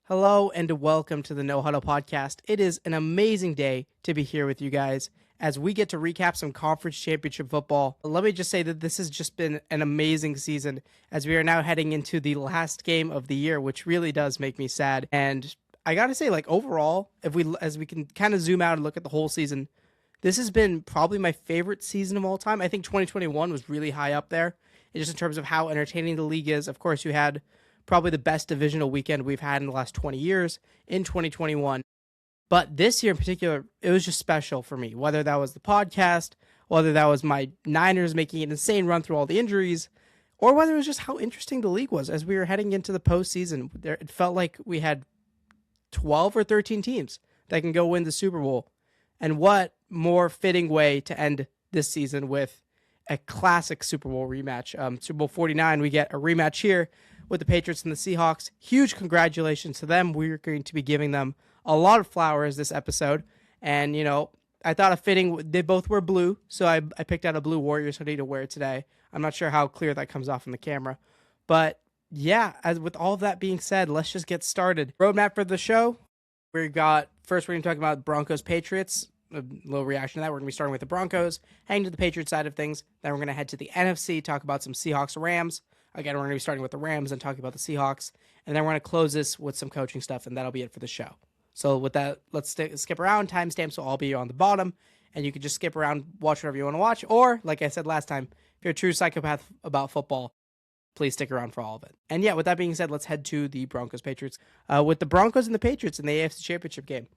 Hello and welcome to the No Huddle Podcast. It is an amazing day to be here with you guys as we get to recap some conference championship football. Let me just say that this has just been an amazing season as we are now heading into the last game of the year, which really does make me sad. And I gotta say, overall, as we can kind of zoom out and look at the whole season, this has been probably my favorite season of all time. I think 2021 was really high up there, just in terms of how entertaining the league is. Of course, you had probably the best divisional weekend we've had in the last 20 years in 2021. But this year in particular, it was just special for me, whether that was the podcast, whether that was my Niners making an insane run through all the injuries, or whether it was just how interesting the league was as we were heading into the postseason. It felt like we had 12 or 13 teams that can go win the Super Bowl. And what more fitting way to end this season with a classic Super Bowl rematch. Super Bowl 49, we get a rematch here with the Patriots and the Seahawks. Huge congratulations to them. We're going to be giving them a lot of flowers this episode. And, I thought a fitting, they both were blue, so I picked out a blue Warriors hoodie to wear today. I'm not sure how clear that comes off in the camera. But yeah, as with all of that being said, let's just get started. Roadmap for the show. We're going to talk about Broncos Patriots. A little reaction to that. We're going to be starting with the Broncos, heading to the Patriots side of things. Then we're going to head to the NFC, talk about some Seahawks Rams. Again, we're going to be starting with the Rams and talking about the Seahawks. And then we're going to close this with some coaching stuff, and that'll be it for the show. So with that, let's skip around. Timestamps will all be on the bottom, and you can just skip around, watch whatever you want to watch. Or, like I said last time, if you're a true psychopath about football, please stick around for all of it. And yeah, with that being said, let's head to the Broncos Patriots. With the Broncos and the Patriots in the AFC Championship game.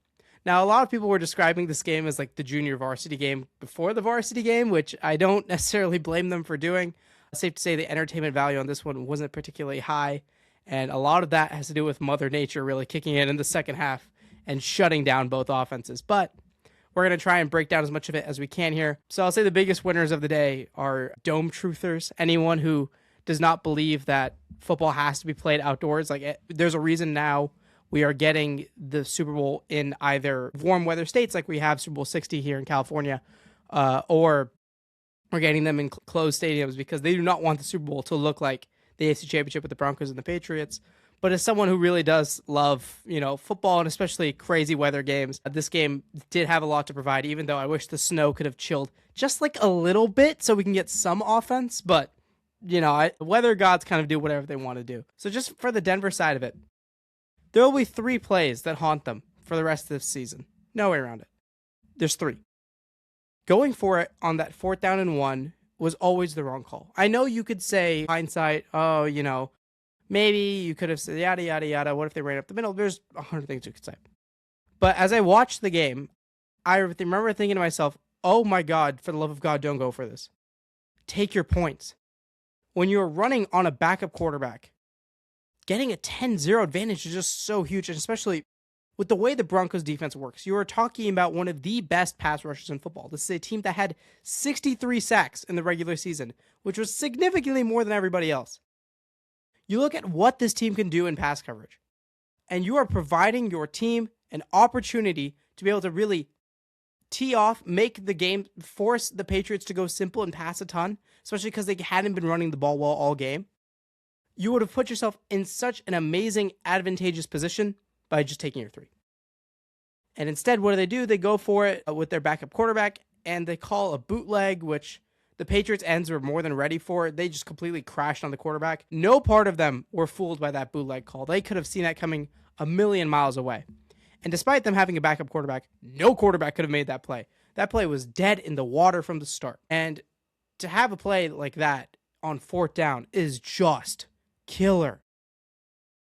Now, a lot of people were describing this game as like the junior varsity game before the varsity game, which I don't necessarily blame them for doing. Safe to say the entertainment value on this one wasn't particularly high, and a lot of that has to do with Mother Nature really kicking in the second half and shutting down both offenses. But we're going to try and break down as much of it as we can here. So I'll say the biggest winners of the day are dome truthers, anyone who does not believe that football has to be played outdoors. There's a reason now we are getting the Super Bowl in either warm weather states like we have Super Bowl 60 here in California, or we're getting them in closed stadiums because they do not want the Super Bowl to look like the AFC Championship with the Broncos and the Patriots. But as someone who really does love, football and especially crazy weather games, this game did have a lot to provide, even though I wish the snow could have chilled just like a little bit so we can get some offense. But, the weather gods kind of do whatever they want to do. So just for the Denver side of it, there will be 3 plays that haunt them for the rest of this season. No way around it. There's 3. Going for it on that 4th down and 1 was always the wrong call. I know you could say, hindsight, maybe you could have said yada, yada, yada. What if they ran up the middle? There's 100 things you could say. But as I watched the game, I remember thinking to myself, oh my God, for the love of God, don't go for this. Take your points. When you're running on a backup quarterback, getting a 10-0 advantage is just so huge, and especially with the way the Broncos defense works. You are talking about one of the best pass rushers in football. This is a team that had 63 sacks in the regular season, which was significantly more than everybody else. You look at what this team can do in pass coverage, and you are providing your team an opportunity to be able to really tee off, make the game, force the Patriots to go simple and pass a ton, especially because they hadn't been running the ball well all game. You would have put yourself in such an amazing, advantageous position by just taking your 3. And instead, what do? They go for it with their backup quarterback, and they call a bootleg, which the Patriots ends were more than ready for. They just completely crashed on the quarterback. No part of them were fooled by that bootleg call. They could have seen that coming a million miles away. And despite them having a backup quarterback, no quarterback could have made that play. That play was dead in the water from the start. And to have a play like that on 4th down is just killer.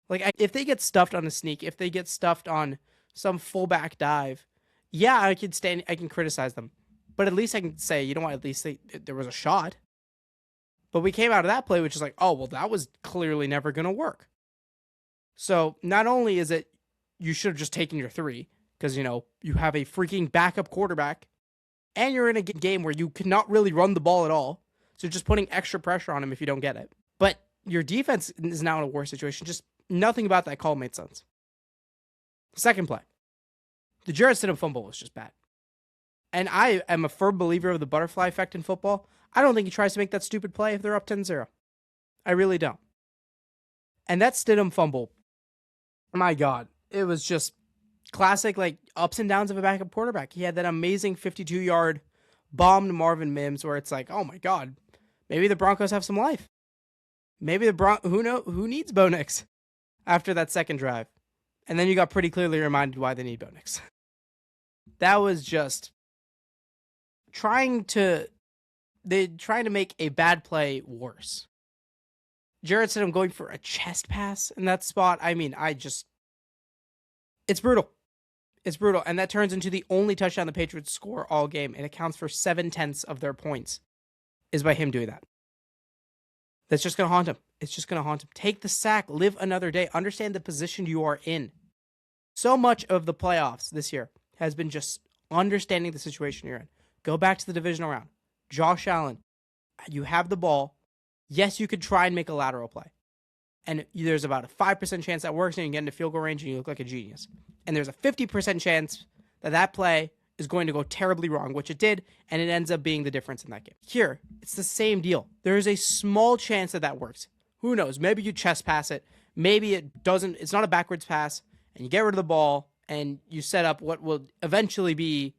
If they get stuffed on a sneak, if they get stuffed on some fullback dive, yeah, I can criticize them. But at least I can say, you know what, at least there was a shot. But we came out of that play, which is like, oh, well, that was clearly never going to work. So not only is it, you should have just taken your 3, because, you have a freaking backup quarterback, and you're in a game where you cannot really run the ball at all. So just putting extra pressure on him if you don't get it. But your defense is now in a worse situation. Just nothing about that call made sense. Second play. The Jarrett Stidham fumble was just bad. And I am a firm believer of the butterfly effect in football. I don't think he tries to make that stupid play if they're up 10-0. I really don't. And that Stidham fumble, my God, It was just classic, like, ups and downs of a backup quarterback. He had that amazing 52-yard bomb to Marvin Mims where it's like, oh my God, maybe the Broncos have some life. Maybe who needs Bo Nix after that second drive? And then you got pretty clearly reminded why they need Bo Nix. That was just trying to make a bad play worse. Jarrett Stidham going for a chest pass in that spot. I mean, it's brutal. It's brutal. And that turns into the only touchdown the Patriots score all game. And it counts for 7/10 of their points is by him doing that. That's just going to haunt him. It's just going to haunt him. Take the sack. Live another day. Understand the position you are in. So much of the playoffs this year has been just understanding the situation you're in. Go back to the divisional round. Josh Allen, you have the ball. Yes, you could try and make a lateral play. And there's about a 5% chance that works and you get into field goal range and you look like a genius. And there's a 50% chance that play is going to go terribly wrong, which it did, and it ends up being the difference in that game. Here, it's the same deal. There is a small chance that works. Who knows? Maybe you chest pass it. Maybe it doesn't. It's not a backwards pass, and you get rid of the ball, and you set up what will eventually be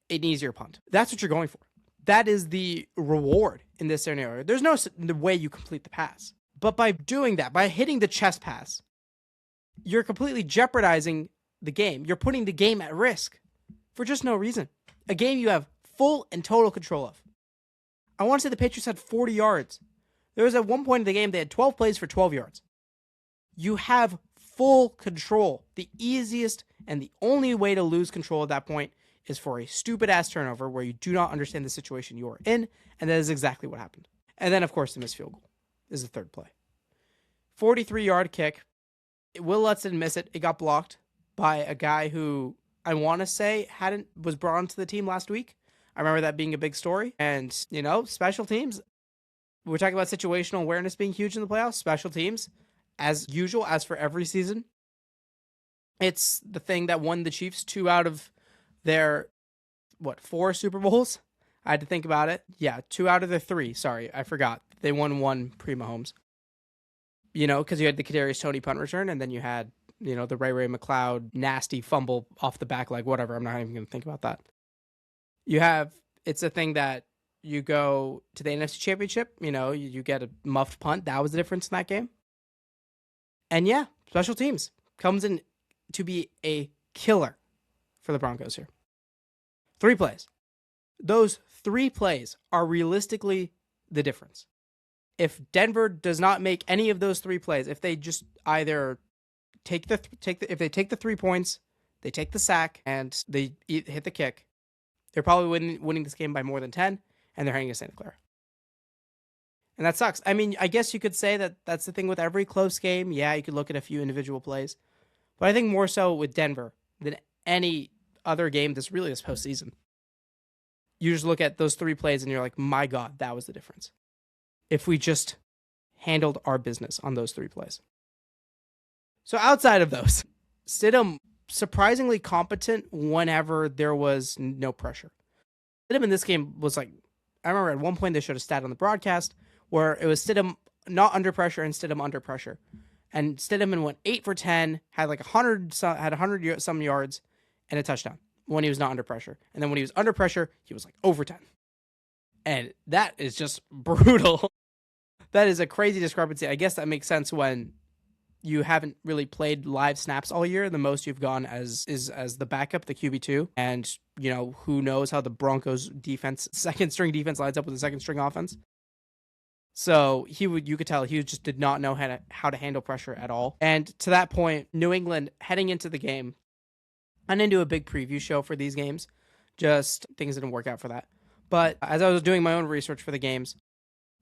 an easier punt. That's what you're going for. That is the reward in this scenario. There's no way you complete the pass. But by doing that, by hitting the chest pass, you're completely jeopardizing the game. You're putting the game at risk for just no reason. A game you have full and total control of. I want to say the Patriots had 40 yards. There was at one point in the game, they had 12 plays for 12 yards. You have full control. The easiest and the only way to lose control at that point is for a stupid-ass turnover where you do not understand the situation you are in, and that is exactly what happened. And then, of course, the missed field goal is the third play. 43-yard kick. Will Lutz didn't miss it. It got blocked by a guy who I want to say was brought onto the team last week. I remember that being a big story. And, special teams, we're talking about situational awareness being huge in the playoffs. Special teams, as usual, as for every season, it's the thing that won the Chiefs 2 out of their, 4 Super Bowls? I had to think about it. Yeah, 2 out of their 3. Sorry, I forgot. They won 1 pre-Mahomes. Because you had the Kadarius Toney punt return, and then you had, the Ray McLeod nasty fumble off the back leg, whatever. I'm not even going to think about that. It's a thing that you go to the NFC Championship, you get a muffed punt. That was the difference in that game. And yeah, special teams comes in to be a killer for the Broncos here. 3 plays. Those 3 plays are realistically the difference. If Denver does not make any of those 3 plays, if they just either if they take the 3 points, they take the sack, and they hit the kick, they're probably winning this game by more than 10, and they're heading to Santa Clara. And that sucks. I mean, I guess you could say that that's the thing with every close game. Yeah, you could look at a few individual plays. But I think more so with Denver than any other game this postseason. You just look at those 3 plays and you're like, my God, that was the difference. If we just handled our business on those 3 plays. So outside of those, Stidham surprisingly competent whenever there was no pressure. Stidham in this game was like, I remember at one point they showed a stat on the broadcast where it was Stidham not under pressure and Stidham under pressure. And Stidham went 8 for 10, had like 100 some yards and a touchdown when he was not under pressure. And then when he was under pressure, he was like over 10. And that is just brutal. That is a crazy discrepancy. I guess that makes sense when you haven't really played live snaps all year. The most you've gone as the backup, the QB2. And, who knows how the Broncos defense, second string defense lines up with the second string offense. So you could tell he just did not know how to handle pressure at all. And to that point, New England heading into the game, I didn't do a big preview show for these games. Just things didn't work out for that. But as I was doing my own research for the games,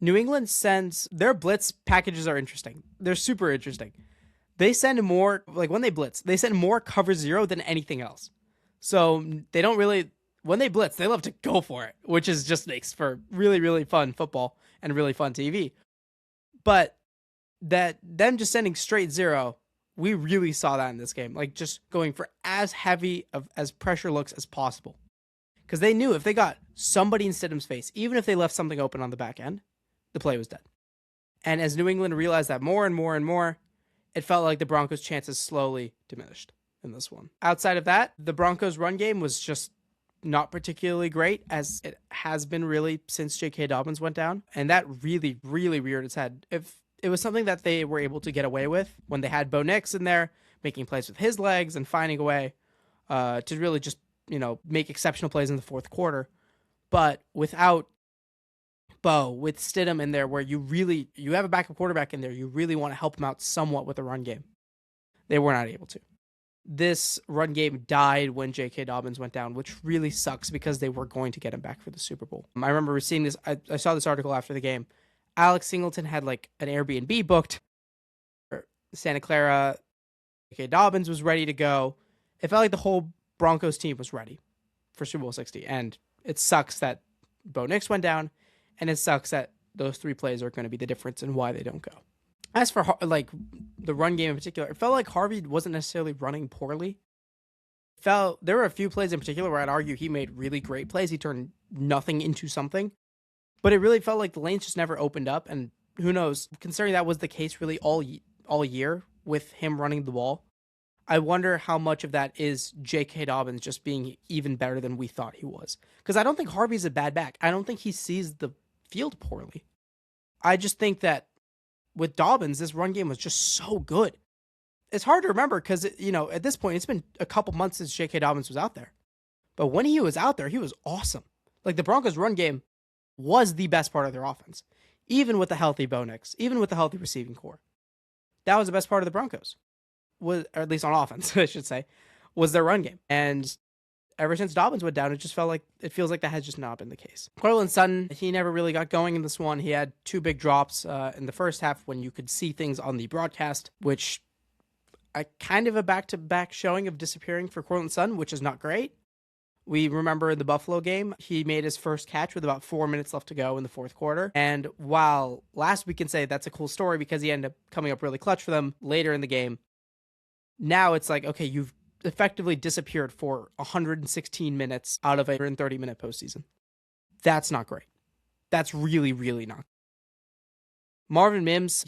New England sends their blitz packages are interesting. They're super interesting. They send more, like when they blitz, they send more cover 0 than anything else. So they don't really, when they blitz, they love to go for it, which is just makes for really, really fun football and really fun TV. But them just sending straight 0, we really saw that in this game. Like just going for as heavy as pressure looks as possible. Because they knew if they got somebody in Stidham's face, even if they left something open on the back end, the play was dead. And as New England realized that more and more and more, it felt like the Broncos' chances slowly diminished in this one. Outside of that, the Broncos' run game was just not particularly great, as it has been really since J.K. Dobbins went down. And that really, really reared its head. If it was something that they were able to get away with when they had Bo Nix in there, making plays with his legs and finding a way to really just, make exceptional plays in the fourth quarter. But without Bo, with Stidham in there, where you have a backup quarterback in there, you really want to help him out somewhat with the run game. They were not able to. This run game died when J.K. Dobbins went down, which really sucks because they were going to get him back for the Super Bowl. I remember seeing this. I saw this article after the game. Alex Singleton had like an Airbnb booked. Santa Clara. J.K. Dobbins was ready to go. It felt like the whole Broncos team was ready for Super Bowl 60. And it sucks that Bo Nix went down. And it sucks that those three plays are going to be the difference in why they don't go. As for the run game in particular, it felt like Harvey wasn't necessarily running poorly. There were a few plays in particular where I'd argue he made really great plays. He turned nothing into something. But it really felt like the lanes just never opened up. And who knows, considering that was the case really all year with him running the ball, I wonder how much of that is J.K. Dobbins just being even better than we thought he was. Because I don't think Harvey's a bad back. I don't think he sees the field poorly. I just think that with Dobbins, this run game was just so good. It's hard to remember because, at this point, it's been a couple months since J.K. Dobbins was out there. But when he was out there, he was awesome. Like, the Broncos' run game was the best part of their offense. Even with the healthy Bo Nix, even with the healthy receiving core. That was the best part of the Broncos. Or at least on offense, I should say, was their run game. And ever since Dobbins went down, it feels like that has just not been the case. Courtland Sutton, he never really got going in this one. He had two big drops in the first half when you could see things on the broadcast, which I kind of a back-to-back showing of disappearing for Courtland Sutton, which is not great. We remember in the Buffalo game, he made his first catch with about 4 minutes left to go in the fourth quarter. And while last week can say that's a cool story because he ended up coming up really clutch for them later in the game, now it's like, okay, you've effectively disappeared for 116 minutes out of a 130-minute postseason. That's not great. That's really, really not. Marvin Mims,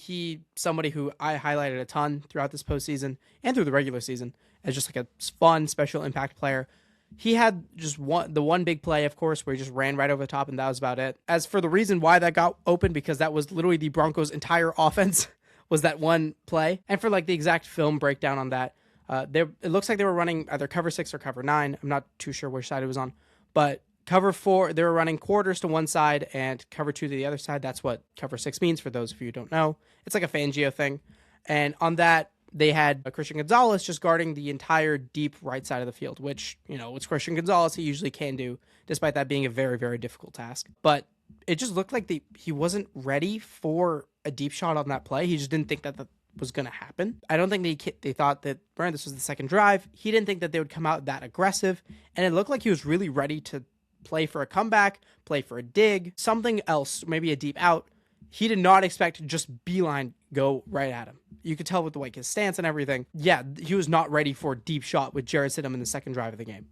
somebody who I highlighted a ton throughout this postseason and through the regular season as just like a fun, special impact player. He had just the one big play, of course, where he just ran right over the top, and that was about it. As for the reason why that got open, because that was literally the Broncos' entire offense was that one play. And for like the exact film breakdown on that, it looks like they were running either cover 6 or cover 9. I'm not too sure which side it was on, but cover 4, they were running quarters to one side and cover 2 to the other side. That's what cover 6 means for those of you who don't know. It's like a Fangio thing. And on that, they had Christian Gonzalez just guarding the entire deep right side of the field, which, with Christian Gonzalez, he usually can do, despite that being a very, very difficult task. But it just looked like he wasn't ready for a deep shot on that play. He just didn't think that was going to happen. I don't think they thought that, this was the second drive. He didn't think that they would come out that aggressive. And it looked like he was really ready to play for a comeback, play for a dig, something else, maybe a deep out. He did not expect to just beeline go right at him. You could tell with his stance and everything. Yeah, he was not ready for a deep shot with Jarrett Stidham in the second drive of the game.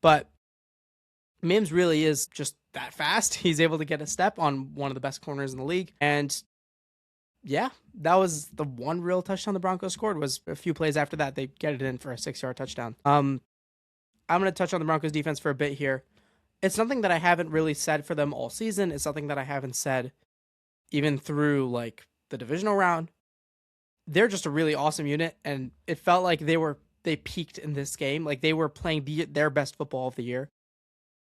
But Mims really is just that fast. He's able to get a step on one of the best corners in the league. And yeah, that was the one real touchdown the Broncos scored. Was a few plays after that, they get it in for a 6-yard touchdown. I'm going to touch on the Broncos defense for a bit here. It's something that I haven't really said for them all season. It's something that I haven't said even through the divisional round. They're just a really awesome unit, and it felt like they peaked in this game. Like they were playing their best football of the year,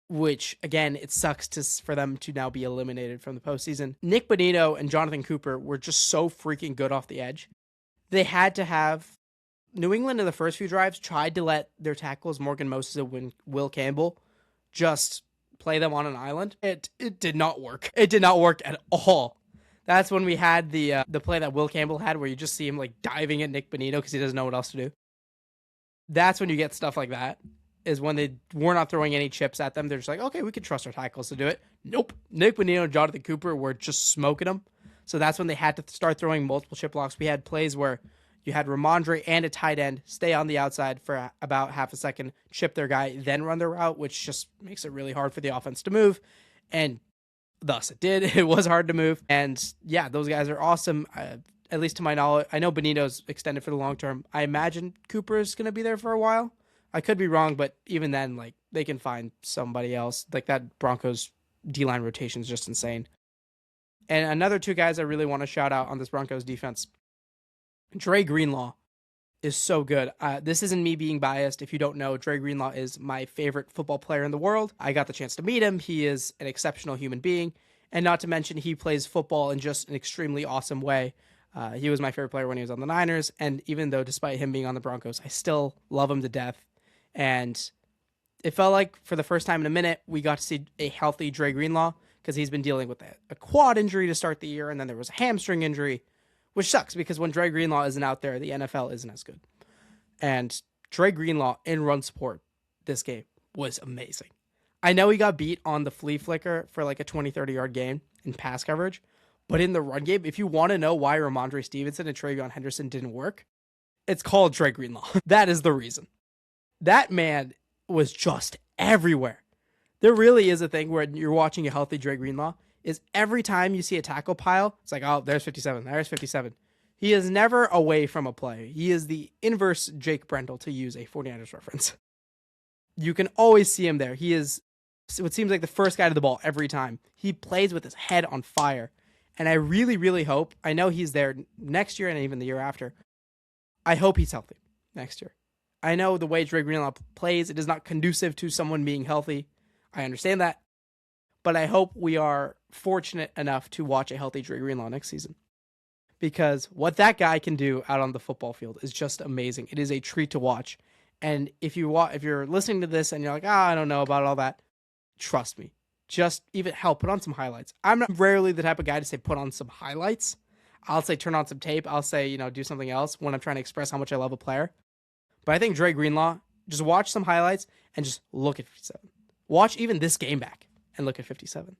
which again, it sucks for them to now be eliminated from the postseason. Nick Bonito and Jonathan Cooper were just so freaking good off the edge. They had to have New England in the first few drives tried to let their tackles Morgan Moses and Will Campbell just play them on an island. It did not work. It did not work at all. That's when we had the play that Will Campbell had where you just see him diving at Nick Bonito because he doesn't know what else to do. That's when you get stuff like that, is when they were not throwing any chips at them. They're just like, okay, we can trust our tackles to do it. Nope. Nick Bonito and Jonathan Cooper were just smoking them. So that's when they had to start throwing multiple chip blocks. We had plays where you had Ramondre and a tight end stay on the outside for about half a second, chip their guy, then run their route, which just makes it really hard for the offense to move. And thus it did. It was hard to move. And yeah, those guys are awesome. at least to my knowledge. I know Benito's extended for the long term. I imagine Cooper is going to be there for a while. I could be wrong, but even then, like, they can find somebody else. Like, that Broncos D-line rotation is just insane. And another two guys I really want to shout out on this Broncos defense. Dre Greenlaw is so good. This isn't me being biased. If you don't know, Dre Greenlaw is my favorite football player in the world. I got the chance to meet him. He is an exceptional human being. And not to mention, he plays football in just an extremely awesome way. He was my favorite player when he was on the Niners. And even though, despite him being on the Broncos, I still love him to death. And it felt like for the first time in a minute, we got to see a healthy Dre Greenlaw, because he's been dealing with a quad injury to start the year, and then there was a hamstring injury, which sucks because when Dre Greenlaw isn't out there, the NFL isn't as good. And Dre Greenlaw in run support this game was amazing. I know he got beat on the flea flicker for like a 20, 30-yard gain in pass coverage, but in the run game, if you want to know why Ramondre Stevenson and TreVeyon Henderson didn't work, it's called Dre Greenlaw. That is the reason. That man was just everywhere. There really is a thing where you're watching a healthy Dre Greenlaw, is every time you see a tackle pile, it's like, oh, there's 57, there's 57. He is never away from a play. He is the inverse Jake Brendel, to use a 49ers reference. You can always see him there. He is what seems like the first guy to the ball every time. He plays with his head on fire. And I really, really hope, I know he's there next year and even the year after. I hope he's healthy next year. I know the way Dre Greenlaw plays, it is not conducive to someone being healthy. I understand that, but I hope we are fortunate enough to watch a healthy Dre Greenlaw next season, because what that guy can do out on the football field is just amazing. It is a treat to watch. And if you're listening to this and you're like, I don't know about all that, trust me, just even put on some highlights. I'm not rarely the type of guy to say put on some highlights. I'll say turn on some tape. I'll say, do something else when I'm trying to express how much I love a player. But I think Dre Greenlaw, just watch some highlights and just look at 57. Watch even this game back and look at 57,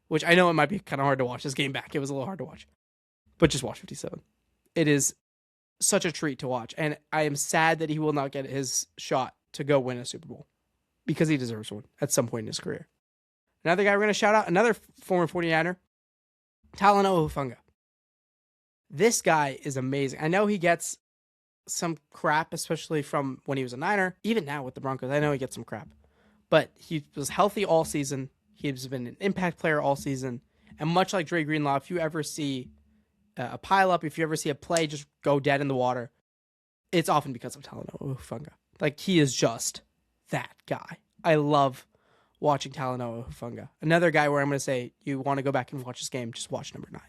which I know it might be kind of hard to watch this game back. It was a little hard to watch, but just watch 57. It is such a treat to watch. And I am sad that he will not get his shot to go win a Super Bowl, because he deserves one at some point in his career. Another guy we're going to shout out, another former 49er, Talanoa Hufanga. This guy is amazing. I know he gets some crap, especially from when he was a Niner. Even now with the Broncos, I know he gets some crap. But he was healthy all season. He's been an impact player all season. And much like Dre Greenlaw, if you ever see a pile-up, if you ever see a play just go dead in the water, it's often because of Talanoa Hufanga. Like, he is just that guy. I love watching Talanoa Hufanga. Another guy where I'm going to say, you want to go back and watch this game, just watch number 9.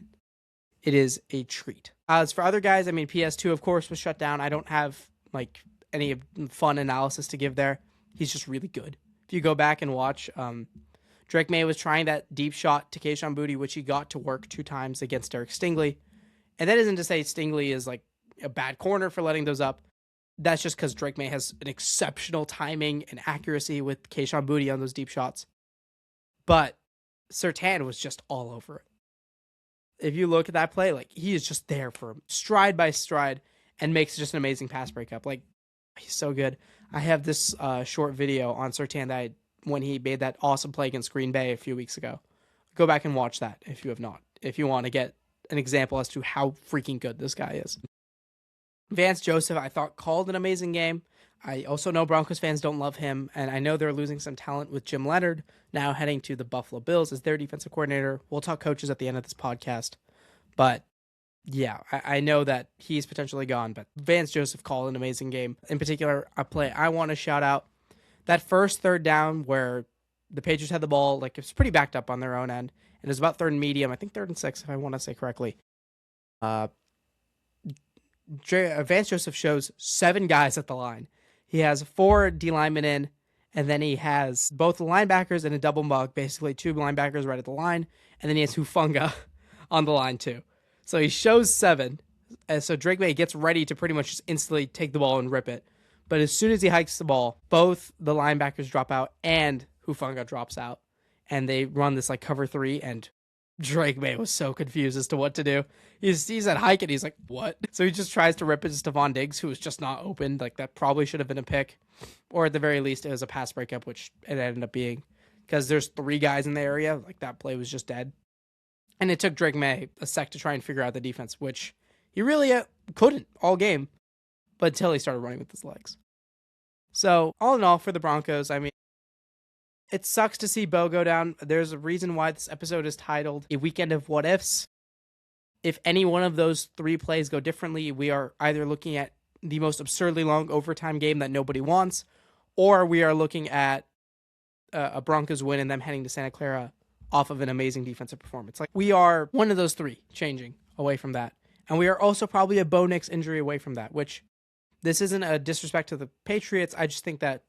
It is a treat. As for other guys, PS2, of course, was shut down. I don't have, any fun analysis to give there. He's just really good. If you go back and watch, Drake May was trying that deep shot to Kayshon Boutte, which he got to work 2 times against Derek Stingley. And that isn't to say Stingley is like a bad corner for letting those up. That's just because Drake May has an exceptional timing and accuracy with Kayshon Boutte on those deep shots. But Surtain was just all over it. If you look at that play, he is just there for him, stride by stride, and makes just an amazing pass breakup. He's so good. I have this short video on Surtain when he made that awesome play against Green Bay a few weeks ago. Go back and watch that if you have not, if you want to get an example as to how freaking good this guy is. Vance Joseph, I thought, called an amazing game. I also know Broncos fans don't love him, and I know they're losing some talent with Jim Leonard now heading to the Buffalo Bills as their defensive coordinator. We'll talk coaches at the end of this podcast. But yeah, I know that he's potentially gone, but Vance Joseph called an amazing game. In particular, a play I want to shout out. That first third down where the Patriots had the ball, it was pretty backed up on their own end. And it was about 3rd and medium, I think 3rd and 6, if I want to say correctly. Vance Joseph shows 7 guys at the line. He has 4 D linemen in, and then he has both the linebackers and a double mug, basically 2 linebackers right at the line, and then he has Hufanga on the line too. So he shows 7, and so Drake May gets ready to pretty much just instantly take the ball and rip it. But as soon as he hikes the ball, both the linebackers drop out and Hufanga drops out, and they run this cover 3, and Drake May was so confused as to what to do. He sees that hike and he's like, what? So he just tries to rip it to Stephon Diggs, who was just not open. That probably should have been a pick. Or at the very least, it was a pass breakup, which it ended up being. Because there's 3 guys in the area. That play was just dead. And it took Drake May a sec to try and figure out the defense, which He really couldn't all game, but until he started running with his legs. So, all in all, for the Broncos, I mean, it sucks to see Bo go down. There's a reason why this episode is titled A Weekend of What-Ifs. If any one of those three plays go differently, we are either looking at the most absurdly long overtime game that nobody wants, or we are looking at a Broncos win and them heading to Santa Clara off of an amazing defensive performance. Like, we are one of those three changing away from that. And we are also probably a Bo Nix injury away from that, which this isn't a disrespect to the Patriots. I just think that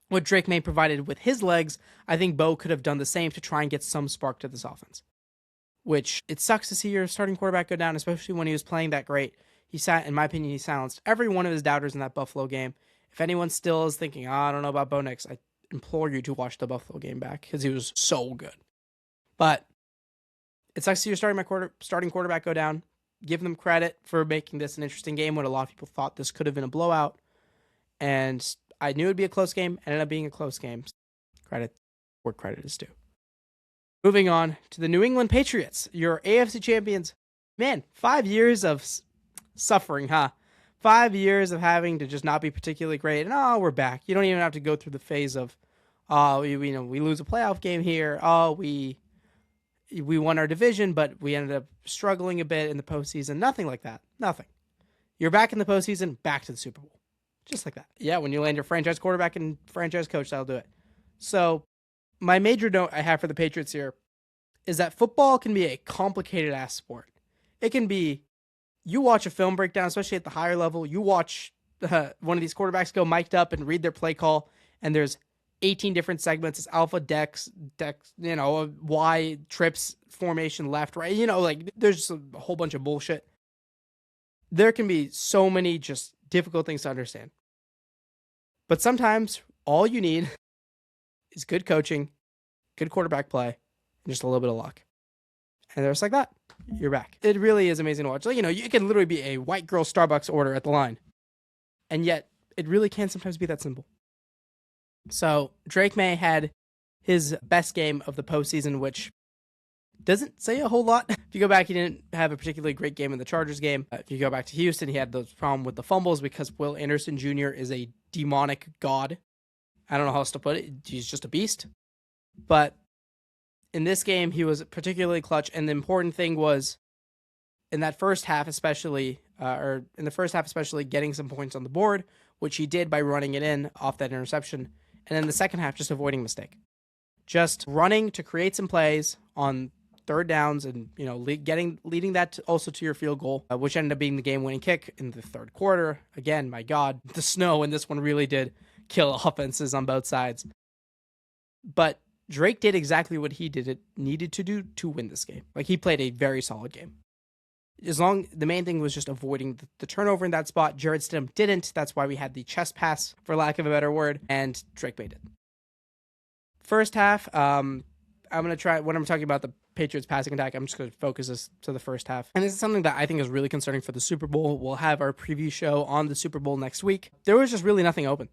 what Drake May provided with his legs, I think Bo could have done the same to try and get some spark to this offense. Which, it sucks to see your starting quarterback go down, especially when he was playing that great. In my opinion, he silenced every one of his doubters in that Buffalo game. If anyone still is thinking, I don't know about Bo Nix, I implore you to watch the Buffalo game back because he was so good. But it sucks to see your starting quarterback go down. Give them credit for making this an interesting game when a lot of people thought this could have been a blowout. And I knew it would be a close game. Ended up being a close game. Credit where credit is due. Moving on to the New England Patriots, your AFC champions. Man, 5 years of suffering, huh? 5 years of having to just not be particularly great, and we're back. You don't even have to go through the phase of, we lose a playoff game here. We won our division, but we ended up struggling a bit in the postseason. Nothing like that. Nothing. You're back in the postseason, back to the Super Bowl. Just like that. Yeah, when you land your franchise quarterback and franchise coach, that'll do it. So, my major note I have for the Patriots here is that football can be a complicated-ass sport. It can be, you watch a film breakdown, especially at the higher level, you watch one of these quarterbacks go mic'd up and read their play call, and there's 18 different segments. It's alpha, dex, Y, trips, formation, left, right. There's just a whole bunch of bullshit. There can be so many just difficult things to understand. But sometimes all you need is good coaching, good quarterback play, and just a little bit of luck. And just like that, you're back. It really is amazing to watch. It can literally be a white girl Starbucks order at the line. And yet, it really can sometimes be that simple. So, Drake May had his best game of the postseason, which doesn't say a whole lot. If you go back, he didn't have a particularly great game in the Chargers game. If you go back to Houston, he had those problem with the fumbles because Will Anderson Jr. is a demonic god. I don't know how else to put it. He's just a beast. But in this game, he was particularly clutch. And the important thing was, in that first half especially, getting some points on the board, which he did by running it in off that interception. And then the second half, just avoiding mistake. Just running to create some plays on third downs and, leading that also to your field goal, which ended up being the game-winning kick in the third quarter. Again, my God, the snow in this one really did kill offenses on both sides. But Drake did exactly what he needed to do to win this game. He played a very solid game. The main thing was just avoiding the turnover in that spot. Jarrett Stidham didn't. That's why we had the chest pass, for lack of a better word, and Drake made it. First half, I'm going to try, when I'm talking about the Patriots passing attack, I'm just going to focus this to the first half. And this is something that I think is really concerning for the Super Bowl. We'll have our preview show on the Super Bowl next week. There was just really nothing open.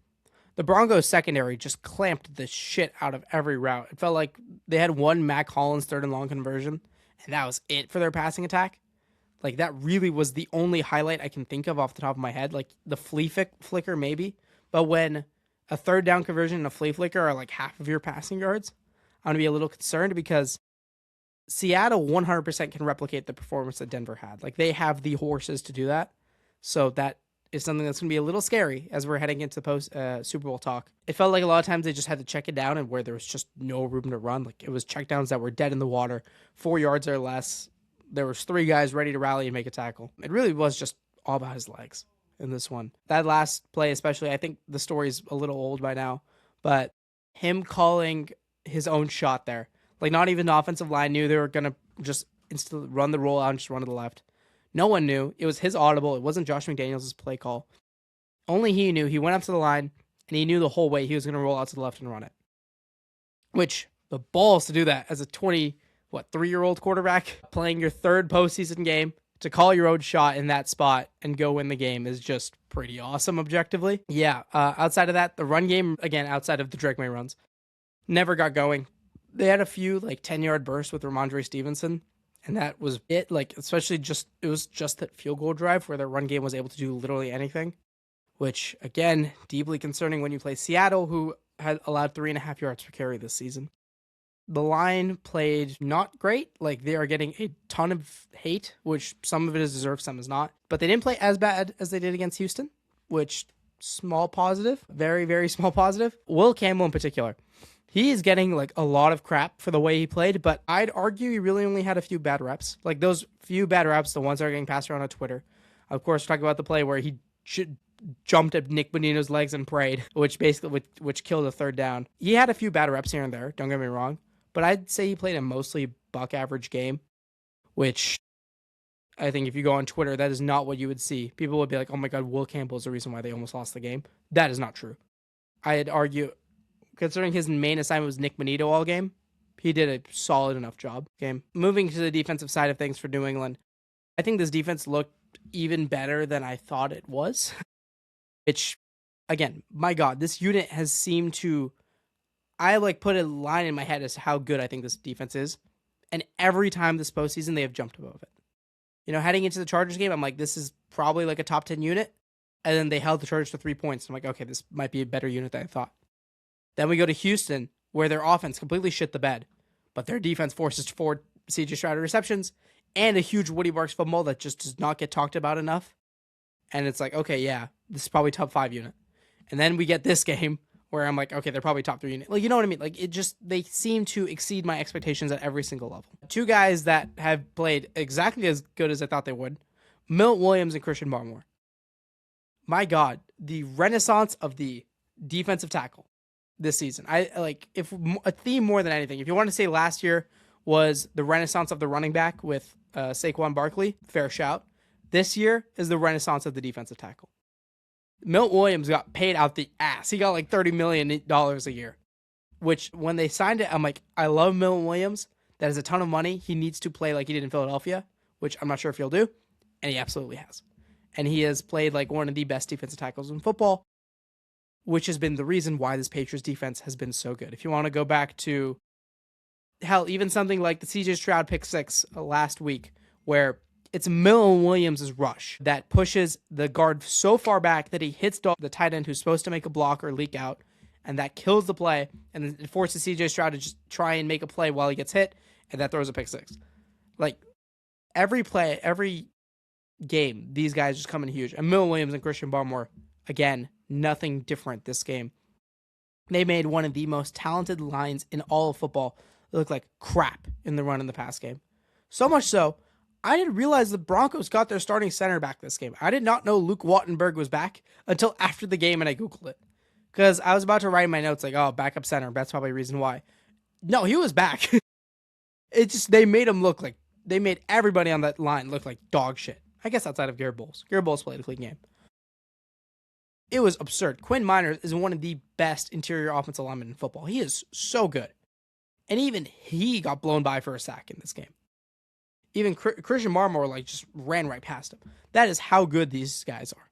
The Broncos secondary just clamped the shit out of every route. It felt like they had one Mac Hollins third and long conversion, and that was it for their passing attack. That really was the only highlight I can think of off the top of my head. The flea flicker maybe, but when a third down conversion and a flea flicker are half of your passing yards, I'm going to be a little concerned because Seattle 100% can replicate the performance that Denver had. They have the horses to do that. So that is something that's going to be a little scary as we're heading into the post Super Bowl talk. It felt like a lot of times they just had to check it down and where there was just no room to run. It was checkdowns that were dead in the water, 4 yards or less. There was 3 guys ready to rally and make a tackle. It really was just all about his legs in this one. That last play especially, I think the story's a little old by now, but him calling his own shot there. Not even the offensive line knew they were going to just instantly run the roll out and just run to the left. No one knew. It was his audible. It wasn't Josh McDaniels' play call. Only he knew. He went up to the line, and he knew the whole way he was going to roll out to the left and run it. Which, the balls to do that as a 3-year-old quarterback playing your third postseason game to call your own shot in that spot and go win the game is just pretty awesome objectively. Yeah, outside of that, the run game, again, outside of the Drake May runs, never got going. They had a few 10-yard bursts with Ramondre Stevenson, And that was it. Like, especially it was just that field goal drive where their run game was able to do literally anything, which, again, deeply concerning when you play Seattle, who had allowed 3.5 yards per carry this season. The line played not great. Like, they are getting a ton of hate, which some of it is deserved, some is not. But they didn't play as bad as they did against Houston, which, small positive. Very, very small positive. Will Campbell in particular. He is getting, like, a lot of crap for the way he played, but I'd argue he really only had a few bad reps. Like, those few bad reps, the ones that are getting passed around on Twitter. Of course, talking about the play where he jumped at Nick Bonino's legs and prayed, which killed a third down. He had a few bad reps here and there, don't get me wrong, but I'd say he played a mostly buck average game, which I think if you go on Twitter, that is not what you would see. People would be like, oh my God, Will Campbell is the reason why they almost lost the game. That is not true. I'd argue, considering his main assignment was Nick Bonito all game, he did a solid enough job. Okay. Moving to the defensive side of things for New England, I think this defense looked even better than I thought it was. Which, again, my God, this unit has seemed to... I put a line in my head as to how good I think this defense is. And every time this postseason, they have jumped above it. Heading into the Chargers game, I'm like, this is probably a top 10 unit. And then they held the Chargers to 3 points. I'm like, okay, this might be a better unit than I thought. Then we go to Houston, where their offense completely shit the bed. But their defense forces 4 C.J. Stroud receptions and a huge Woody Barks fumble that just does not get talked about enough. And it's like, okay, yeah, this is probably top 5 unit. And then we get this game where I'm like, okay, they're probably top 3 unit. You know what I mean? They seem to exceed my expectations at every single level. 2 guys that have played exactly as good as I thought they would, Milton Williams and Christian Barmore. My God, the renaissance of the defensive tackle this season. If a theme more than anything, if you want to say last year was the renaissance of the running back with Saquon Barkley, fair shout. This year is the renaissance of the defensive tackle. Milton Williams got paid out the ass. He got $30 million a year, which when they signed it, I'm like, I love Milton Williams. That is a ton of money. He needs to play like he did in Philadelphia, which I'm not sure if he'll do. And he absolutely has. And he has played one of the best defensive tackles in football, which has been the reason why this Patriots defense has been so good. If you want to go back to, hell, even something like the C.J. Stroud pick 6 last week, where it's Milton Williams' rush that pushes the guard so far back that he hits the tight end who's supposed to make a block or leak out, and that kills the play, and then it forces C.J. Stroud to just try and make a play while he gets hit, and that throws a pick 6. Every play, every game, these guys just come in huge. And Milton Williams and Christian Barmore, again, nothing different this game. They made one of the most talented lines in all of football look like crap in the run and the pass game. So much so, I didn't realize the Broncos got their starting center back this game. I did not know Luke Wattenberg was back until after the game, and I Googled it. Because I was about to write in my notes, backup center. That's probably a reason why. No, he was back. They made everybody on that line look like dog shit. I guess outside of Garrett Bowles. Garrett Bowles played a clean game. It was absurd. Quinn Miners is one of the best interior offensive linemen in football. He is so good. And even he got blown by for a sack in this game. Even Christian Barmore just ran right past him. That is how good these guys are.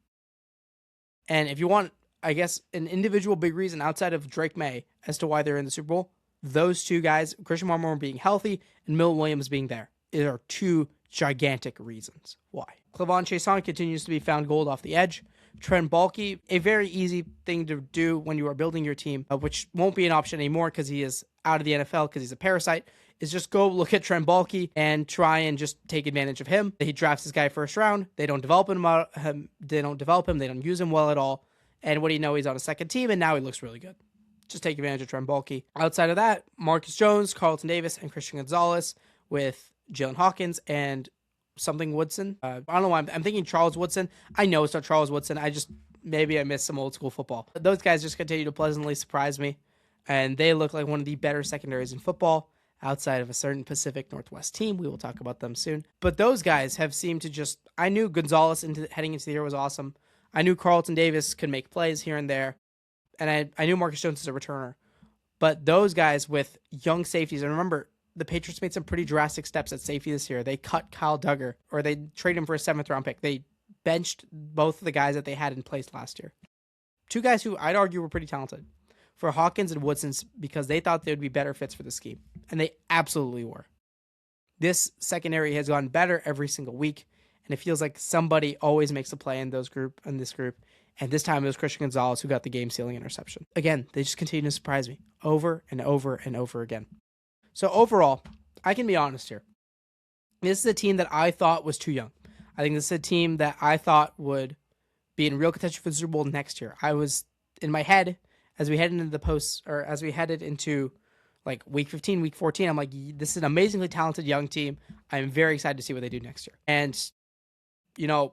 And if you want, I guess, an individual big reason outside of Drake May as to why they're in the Super Bowl, those 2 guys, Christian Barmore being healthy and Milton Williams being there, are 2 gigantic reasons why. Clavon Chaisson continues to be found gold off the edge. Trent Baalke, a very easy thing to do when you are building your team, which won't be an option anymore because he is out of the NFL because he's a parasite, is just go look at Trent Baalke and try and just take advantage of him. He drafts this guy first round. They don't develop him. They don't use him well at all. And what do you know? He's on a second team, and now he looks really good. Just take advantage of Trent Baalke. Outside of that, Marcus Jones, Carlton Davis, and Christian Gonzalez with Jalen Hawkins and something Woodson. I don't know why I'm thinking Charles Woodson. I know it's not Charles Woodson. Maybe I missed some old school football. But those guys just continue to pleasantly surprise me. And they look like one of the better secondaries in football outside of a certain Pacific Northwest team. We will talk about them soon. But those guys have seemed to I knew Gonzalez heading into the year was awesome. I knew Carlton Davis could make plays here and there. And I knew Marcus Jones is a returner. But those guys with young safeties, and remember, the Patriots made some pretty drastic steps at safety this year. They cut Kyle Duggar, or they traded him for a 7th round pick. They benched both of the guys that they had in place last year. 2 guys who I'd argue were pretty talented for Hawkins and Woodson because they thought they would be better fits for the scheme. And they absolutely were. This secondary has gotten better every single week, and it feels like somebody always makes a play in this group. And this time it was Christian Gonzalez who got the game-sealing interception. Again, they just continue to surprise me over and over and over again. So overall, I can be honest here. This is a team that I thought was too young. I think this is a team that I thought would be in real contention for the Super Bowl next year. I was in my head as we headed into like week 15, week 14. I'm like, this is an amazingly talented young team. I'm very excited to see what they do next year. And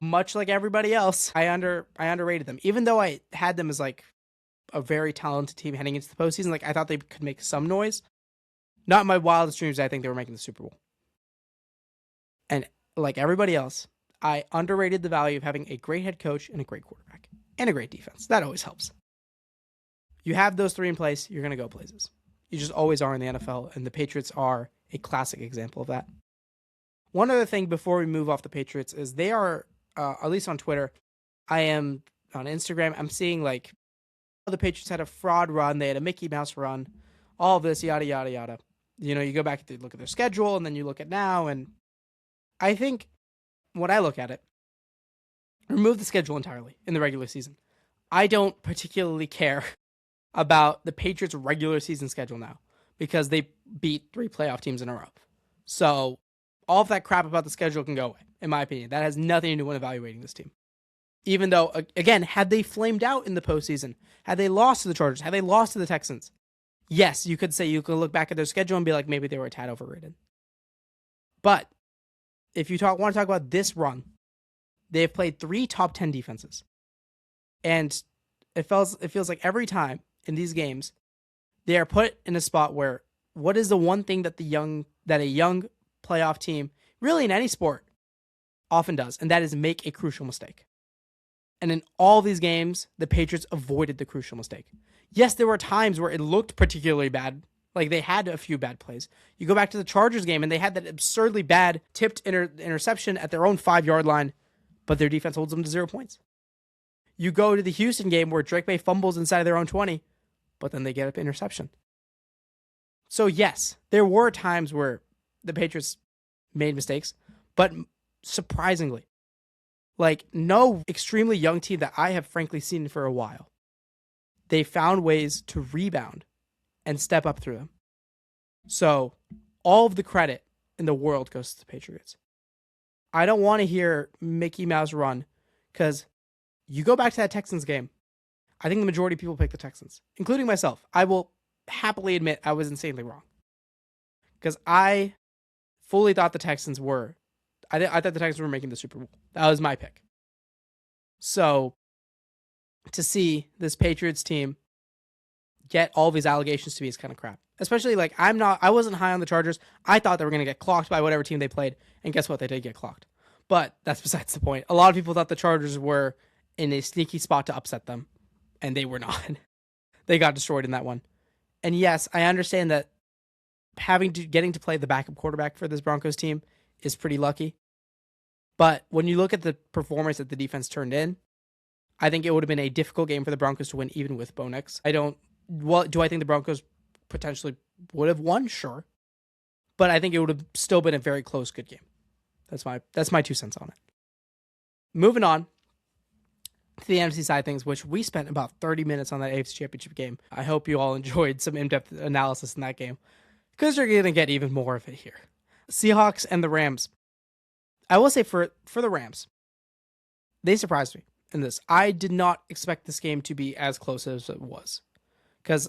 much like everybody else, I underrated them. Even though I had them as like a very talented team heading into the postseason, like I thought they could make some noise. Not in my wildest dreams, I think they were making the Super Bowl. And like everybody else, I underrated the value of having a great head coach and a great quarterback and a great defense. That always helps. You have those three in place, you're going to go places. You just always are in the NFL, and the Patriots are a classic example of that. One other thing before we move off the Patriots is they are, at least on Twitter, I am on Instagram, I'm seeing like the Patriots had a fraud run, they had a Mickey Mouse run, all of this, yada, yada, yada. You go back and look at their schedule, and then you look at now, and I think when I look at it, remove the schedule entirely in the regular season. I don't particularly care about the Patriots' regular season schedule now because they beat 3 playoff teams in a row. So all of that crap about the schedule can go away, in my opinion. That has nothing to do with evaluating this team. Even though, again, had they flamed out in the postseason, had they lost to the Chargers, had they lost to the Texans, yes, you could say you could look back at their schedule and be like, maybe they were a tad overrated. But if you want to talk about this run, they have played 3 top 10 defenses. And it feels like every time in these games, they are put in a spot where what is the one thing that a young playoff team, really in any sport, often does, and that is make a crucial mistake. And in all these games, the Patriots avoided the crucial mistake. Yes, there were times where it looked particularly bad, like they had a few bad plays. You go back to the Chargers game, and they had that absurdly bad tipped interception at their own 5-yard line, but their defense holds them to 0 points. You go to the Houston game where Drake May fumbles inside of their own 20, but then they get an interception. So yes, there were times where the Patriots made mistakes, but surprisingly, like no extremely young team that I have frankly seen for a while, they found ways to rebound and step up through them. So all of the credit in the world goes to the Patriots. I don't want to hear Mickey Mouse run because you go back to that Texans game, I think the majority of people pick the Texans, including myself. I will happily admit I was insanely wrong because I fully thought the Texans were. I thought the Texans were making the Super Bowl. That was my pick. So to see this Patriots team get all these allegations to me is kind of crap. Especially like I wasn't high on the Chargers. I thought they were going to get clocked by whatever team they played, and guess what? They did get clocked. But that's besides the point. A lot of people thought the Chargers were in a sneaky spot to upset them, and they were not. They got destroyed in that one. And yes, I understand that getting to play the backup quarterback for this Broncos team is pretty lucky. But when you look at the performance that the defense turned in, I think it would have been a difficult game for the Broncos to win, even with Bo Nix. Do I think the Broncos potentially would have won? Sure. But I think it would have still been a very close, good game. That's my 2 cents on it. Moving on to the NFC side of things, which we spent about 30 minutes on that AFC Championship game. I hope you all enjoyed some in-depth analysis in that game, because you're going to get even more of it here. Seahawks and the Rams. I will say for the Rams, they surprised me in this. I did not expect this game to be as close as it was. Because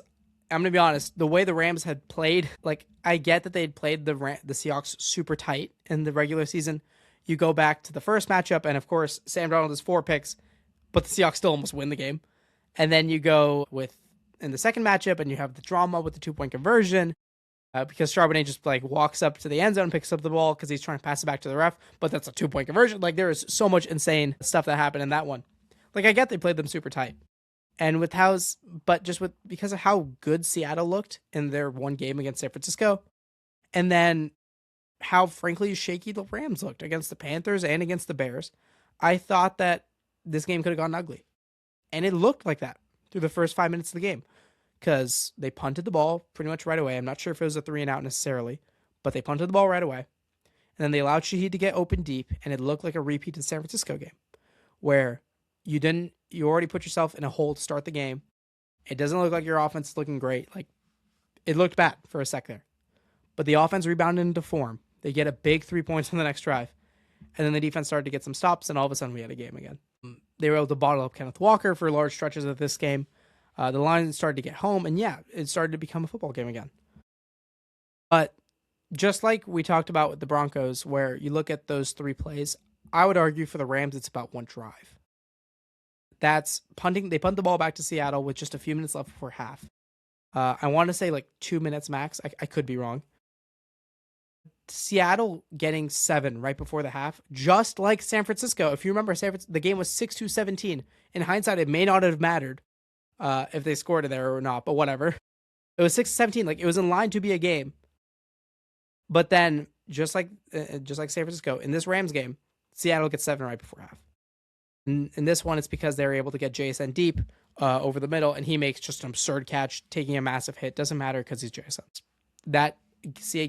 I'm going to be honest, the way the Rams had played, like I get that they had played the Seahawks super tight in the regular season. You go back to the first matchup, and of course, Sam Darnold has 4 picks, but the Seahawks still almost win the game. And then you go in the second matchup, and you have the drama with the 2-point conversion. Because Charbonnet just like walks up to the end zone, picks up the ball because he's trying to pass it back to the ref, but that's a 2-point conversion. Like there is so much insane stuff that happened in that one. Like I get they played them super tight, and because of how good Seattle looked in their one game against San Francisco, and then how frankly shaky the Rams looked against the Panthers and against the Bears, I thought that this game could have gone ugly, and it looked like that through the first 5 minutes of the game. Because they punted the ball pretty much right away. I'm not sure if it was a 3-and-out necessarily, but they punted the ball right away. And then they allowed Shaheed to get open deep, and it looked like a repeat of the San Francisco game, where you already put yourself in a hole to start the game. It doesn't look like your offense is looking great. Like, it looked bad for a sec there. But the offense rebounded into form. They get a big 3 points on the next drive. And then the defense started to get some stops, and all of a sudden we had a game again. They were able to bottle up Kenneth Walker for large stretches of this game. The Lions started to get home, and yeah, it started to become a football game again. But just like we talked about with the Broncos, where you look at those 3 plays, I would argue for the Rams it's about one drive. That's punting. They punt the ball back to Seattle with just a few minutes left before half. I want to say like 2 minutes max. I could be wrong. Seattle getting 7 right before the half, just like San Francisco. If you remember, the game was 6-17. In hindsight, it may not have mattered if they scored it there or not, but whatever. It was 6-17. Like, it was in line to be a game. But then, just like San Francisco, in this Rams game, Seattle gets 7 right before half. In this one, it's because they're able to get JSN deep over the middle, and he makes just an absurd catch, taking a massive hit. Doesn't matter because he's JSN. That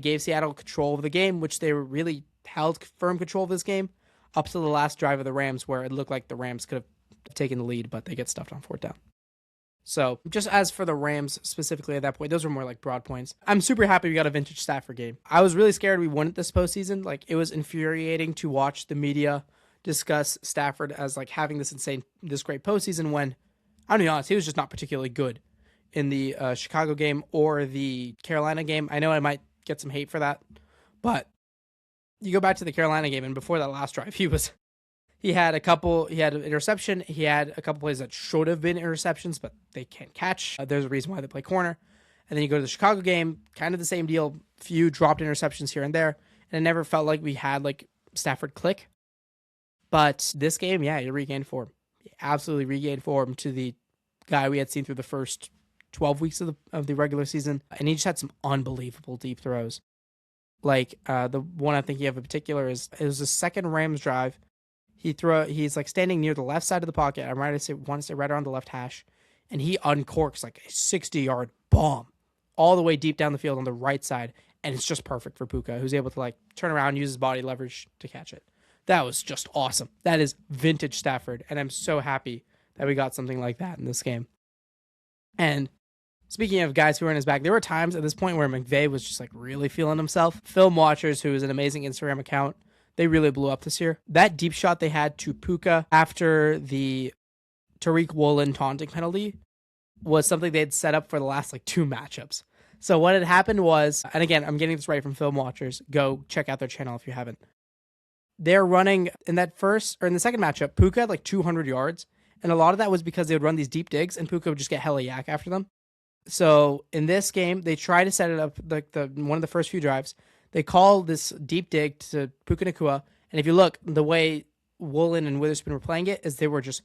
gave Seattle control of the game, which they really held firm control of this game up to the last drive of the Rams, where it looked like the Rams could have taken the lead, but they get stuffed on 4th down. So just as for the Rams specifically at that point, those were more like broad points. I'm super happy we got a vintage Stafford game. I was really scared we wouldn't this postseason. Like, it was infuriating to watch the media discuss Stafford as like having this great postseason when, I'm gonna be honest, he was just not particularly good in the Chicago game or the Carolina game. I know I might get some hate for that, but you go back to the Carolina game, and before that last drive, he had an interception. He had a couple plays that should have been interceptions, but they can't catch. There's a reason why they play corner. And then you go to the Chicago game, kind of the same deal. Few dropped interceptions here and there, and it never felt like we had like Stafford click. But this game, yeah, he regained form. He absolutely regained form to the guy we had seen through the first 12 weeks of the regular season, and he just had some unbelievable deep throws. Like the one I'm thinking of in particular it was the second Rams drive. He's like standing near the left side of the pocket. I want to say right around the left hash, and he uncorks like a 60-yard bomb all the way deep down the field on the right side, and it's just perfect for Puka, who's able to like turn around, use his body leverage to catch it. That was just awesome. That is vintage Stafford, and I'm so happy that we got something like that in this game. And speaking of guys who were in his back, there were times at this point where McVay was just like really feeling himself. Film Watchers, who is an amazing Instagram account, they really blew up this year. That deep shot they had to Puka after the Tariq Woolen taunting penalty was something they had set up for the last like 2 matchups. So what had happened was, and again, I'm getting this right from Film Watchers. Go check out their channel if you haven't. They're running in the second matchup, Puka had like 200 yards. And a lot of that was because they would run these deep digs and Puka would just get hella yak after them. So in this game, they try to set it up like one of the first few drives. They call this deep dig to Puka Nacua. And if you look, the way Woolen and Witherspoon were playing it is they were just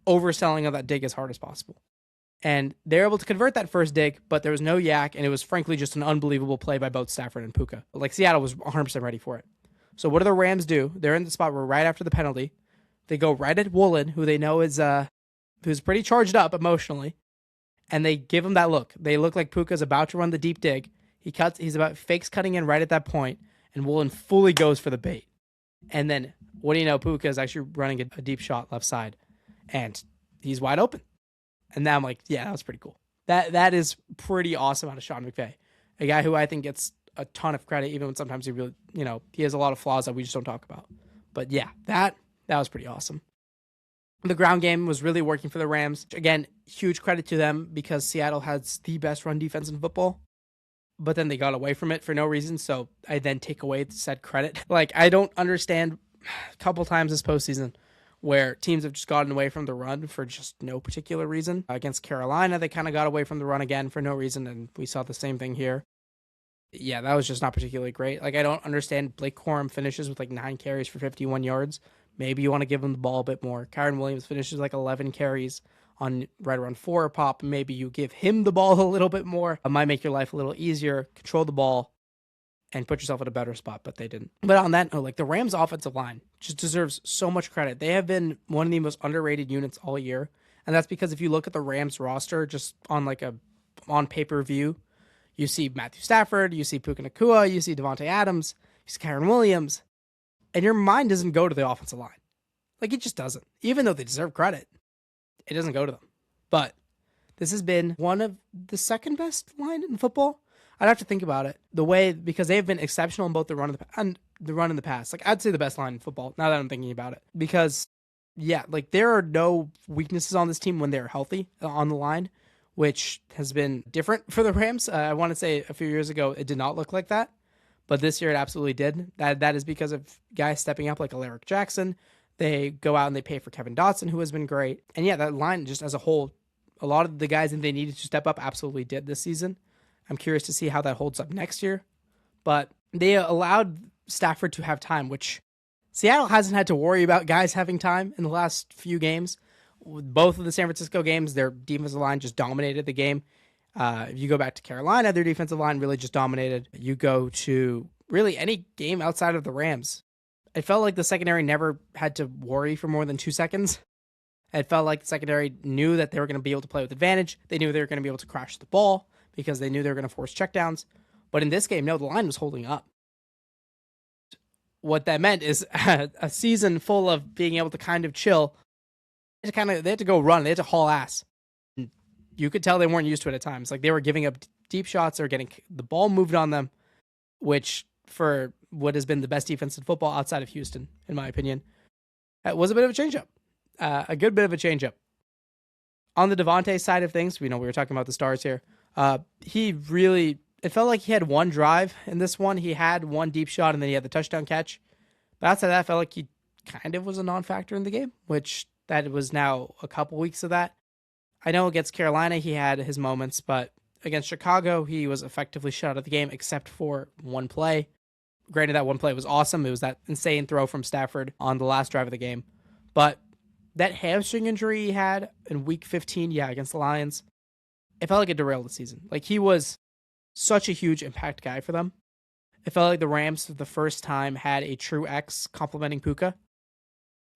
overselling of that dig as hard as possible. And they're able to convert that first dig, but there was no yak, and it was frankly just an unbelievable play by both Stafford and Puka. Like, Seattle was 100% ready for it. So what do the Rams do? They're in the spot where right after the penalty, they go right at Woolen, who they know is who's pretty charged up emotionally, and they give him that look. They look like Puka's about to run the deep dig. He's about fakes cutting in right at that point, and Woolen fully goes for the bait. And then, what do you know, Puka is actually running a deep shot left side, and he's wide open. And now I'm like, yeah, that was pretty cool. That is pretty awesome out of Sean McVay, a guy who I think gets a ton of credit, even when sometimes he really, he has a lot of flaws that we just don't talk about. But yeah, that was pretty awesome. The ground game was really working for the Rams. Again, huge credit to them because Seattle has the best run defense in football. But then they got away from it for no reason, so I then take away said credit. Like, I don't understand a couple times this postseason where teams have just gotten away from the run for just no particular reason. Against Carolina, they kind of got away from the run again for no reason, and we saw the same thing here. Yeah, that was just not particularly great. Like, I don't understand. Blake Corum finishes with like 9 carries for 51 yards. Maybe you want to give him the ball a bit more. Kyron Williams finishes like 11 carries on right around 4 a pop. Maybe you give him the ball a little bit more. It might make your life a little easier. Control the ball and put yourself in a better spot, but they didn't. But on that note, like, the Rams offensive line just deserves so much credit. They have been one of the most underrated units all year. And that's because if you look at the Rams roster just on like on pay-per-view, you see Matthew Stafford, you see Puka Nacua, you see Devontae Adams, you see Kyron Williams. And your mind doesn't go to the offensive line. Like, it just doesn't. Even though they deserve credit, it doesn't go to them. But this has been one of the second best line in football. I'd have to think about it. Because they've been exceptional in both the run and the run in the past. Like, I'd say the best line in football, now that I'm thinking about it. Because, yeah, like, there are no weaknesses on this team when they're healthy on the line, which has been different for the Rams. I want to say a few years ago, it did not look like that. But this year it absolutely did. That is because of guys stepping up like Alaric Jackson. They go out and they pay for Kevin Dotson, who has been great. And yeah, that line just as a whole, a lot of the guys that they needed to step up absolutely did this season. I'm curious to see how that holds up next year. But they allowed Stafford to have time, which Seattle hasn't had to worry about guys having time in the last few games. Both of the San Francisco games, their defensive line just dominated the game. If you go back to Carolina, their defensive line really just dominated. You go to really any game outside of the Rams. It felt like the secondary never had to worry for more than 2 seconds. It felt like the secondary knew that they were going to be able to play with advantage. They knew they were going to be able to crash the ball because they knew they were going to force checkdowns. But in this game, no, the line was holding up. What that meant is a season full of being able to kind of chill. They had to go run. They had to haul ass. You could tell they weren't used to it at times. Like, they were giving up deep shots or getting the ball moved on them, which for what has been the best defense in football outside of Houston, in my opinion, was a bit of a changeup. A good bit of a changeup. On the Devontae side of things, we were talking about the stars here. It felt like he had one drive in this one. He had one deep shot and then he had the touchdown catch. But outside of that, I felt like he kind of was a non-factor in the game, which that was now a couple weeks of that. I know against Carolina, he had his moments, but against Chicago, he was effectively shut out of the game except for one play. Granted, that one play was awesome. It was that insane throw from Stafford on the last drive of the game. But that hamstring injury he had in week 15, against the Lions, it felt like it derailed the season. Like, he was such a huge impact guy for them. It felt like the Rams, for the first time, had a true X complementing Puka.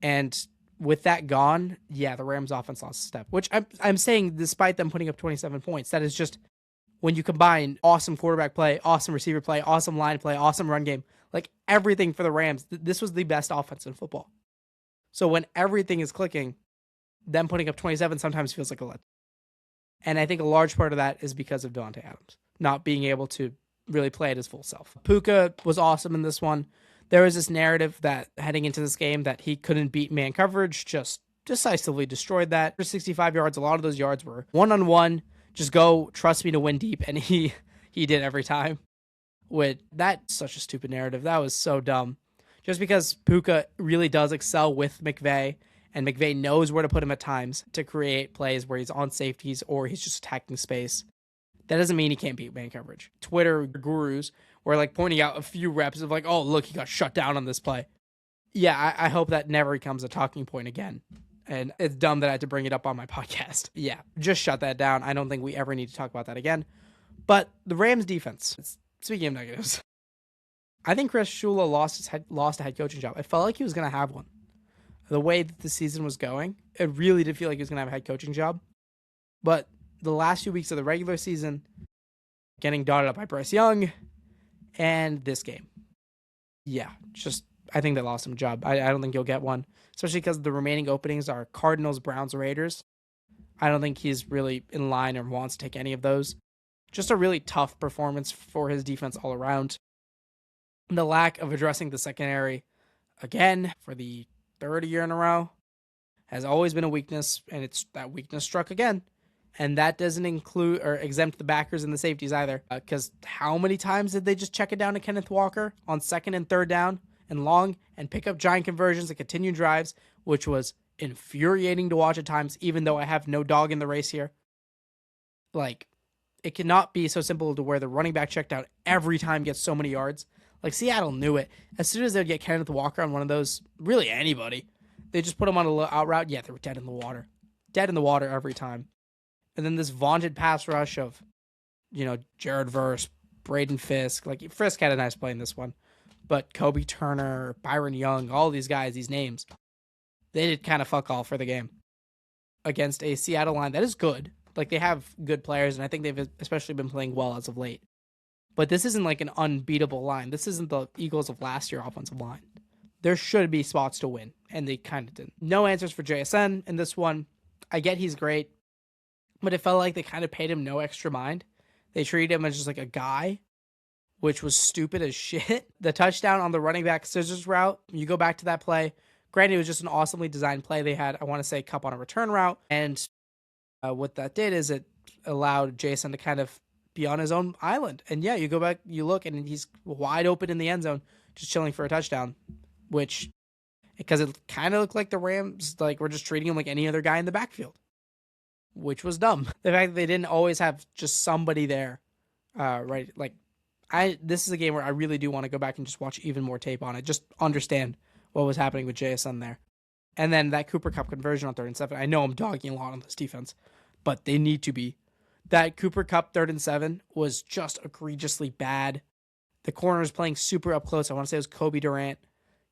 And with that gone, the Rams offense lost a step, which I'm saying despite them putting up 27 points. That is just when you combine awesome quarterback play, awesome receiver play, awesome line play, awesome run game, like everything for the Rams, this was the best offense in football. So when everything is clicking, them putting up 27 sometimes feels like a let. And I think a large part of that is because of Davante Adams not being able to really play at his full self. Puka was awesome in this one. There was this narrative that heading into this game that he couldn't beat man coverage, just decisively destroyed that. For 65 yards, a lot of those yards were one-on-one, just go, trust me to win deep, and he did every time. That's such a stupid narrative. That was so dumb. Just because Puka really does excel with McVay, and McVay knows where to put him at times to create plays where he's on safeties or he's just attacking space. That doesn't mean he can't beat man coverage. Twitter gurus were like pointing out a few reps of like, oh, look, he got shut down on this play. Yeah, I hope that never becomes a talking point again. And it's dumb that I had to bring it up on my podcast. Yeah, just shut that down. I don't think we ever need to talk about that again. But the Rams defense, speaking of negatives, I think Chris Shula lost a head coaching job. I felt like he was going to have one. The way that the season was going, it really did feel like he was going to have a head coaching job. But the last few weeks of the regular season, getting dotted up by Bryce Young, and this game. I think they lost him a job. I don't think he'll get one, especially because the remaining openings are Cardinals, Browns, Raiders. I don't think he's really in line or wants to take any of those. Just a really tough performance for his defense all around. The lack of addressing the secondary, again, for the third year in a row, has always been a weakness, and that weakness struck again. And that doesn't include or exempt the backers and the safeties either. Because how many times did they just check it down to Kenneth Walker on second and third down and long and pick up giant conversions and continue drives, which was infuriating to watch at times, even though I have no dog in the race here. Like, it cannot be so simple to where the running back check down every time gets so many yards. Like, Seattle knew it. As soon as they'd get Kenneth Walker on one of those, really anybody, they just put him on a out route. Yeah, they were dead in the water. Dead in the water every time. And then this vaunted pass rush of, Jared Verse, Braden Fisk. Like, Fisk had a nice play in this one. But Kobe Turner, Byron Young, all these guys, these names, they did kind of fuck all for the game against a Seattle line that is good. Like, they have good players, and I think they've especially been playing well as of late. But this isn't like an unbeatable line. This isn't the Eagles of last year offensive line. there should be spots to win, and they kind of didn't. No answers for JSN in this one. I get he's great, but it felt like they kind of paid him no extra mind. They treated him as just like a guy, which was stupid as shit. The touchdown on the running back scissors route, you go back to that play. Granted, it was just an awesomely designed play. They had, I want to say, Cup on a return route. And what that did is it allowed Jason to kind of be on his own island. And yeah, you go back, you look, and he's wide open in the end zone, just chilling for a touchdown, which, because it kind of looked like the Rams, like, were just treating him like any other guy in the backfield, which was dumb. The fact that they didn't always have just somebody there, right? Like, this is a game where I really do want to go back and just watch even more tape on it, just understand what was happening with JSN there. And then that Cooper Kupp conversion on 3rd and 7. I know I'm dogging a lot on this defense, but they need to be. That Cooper Kupp 3rd and 7 was just egregiously bad. The corner is playing super up close. I want to say it was Kobe Durant.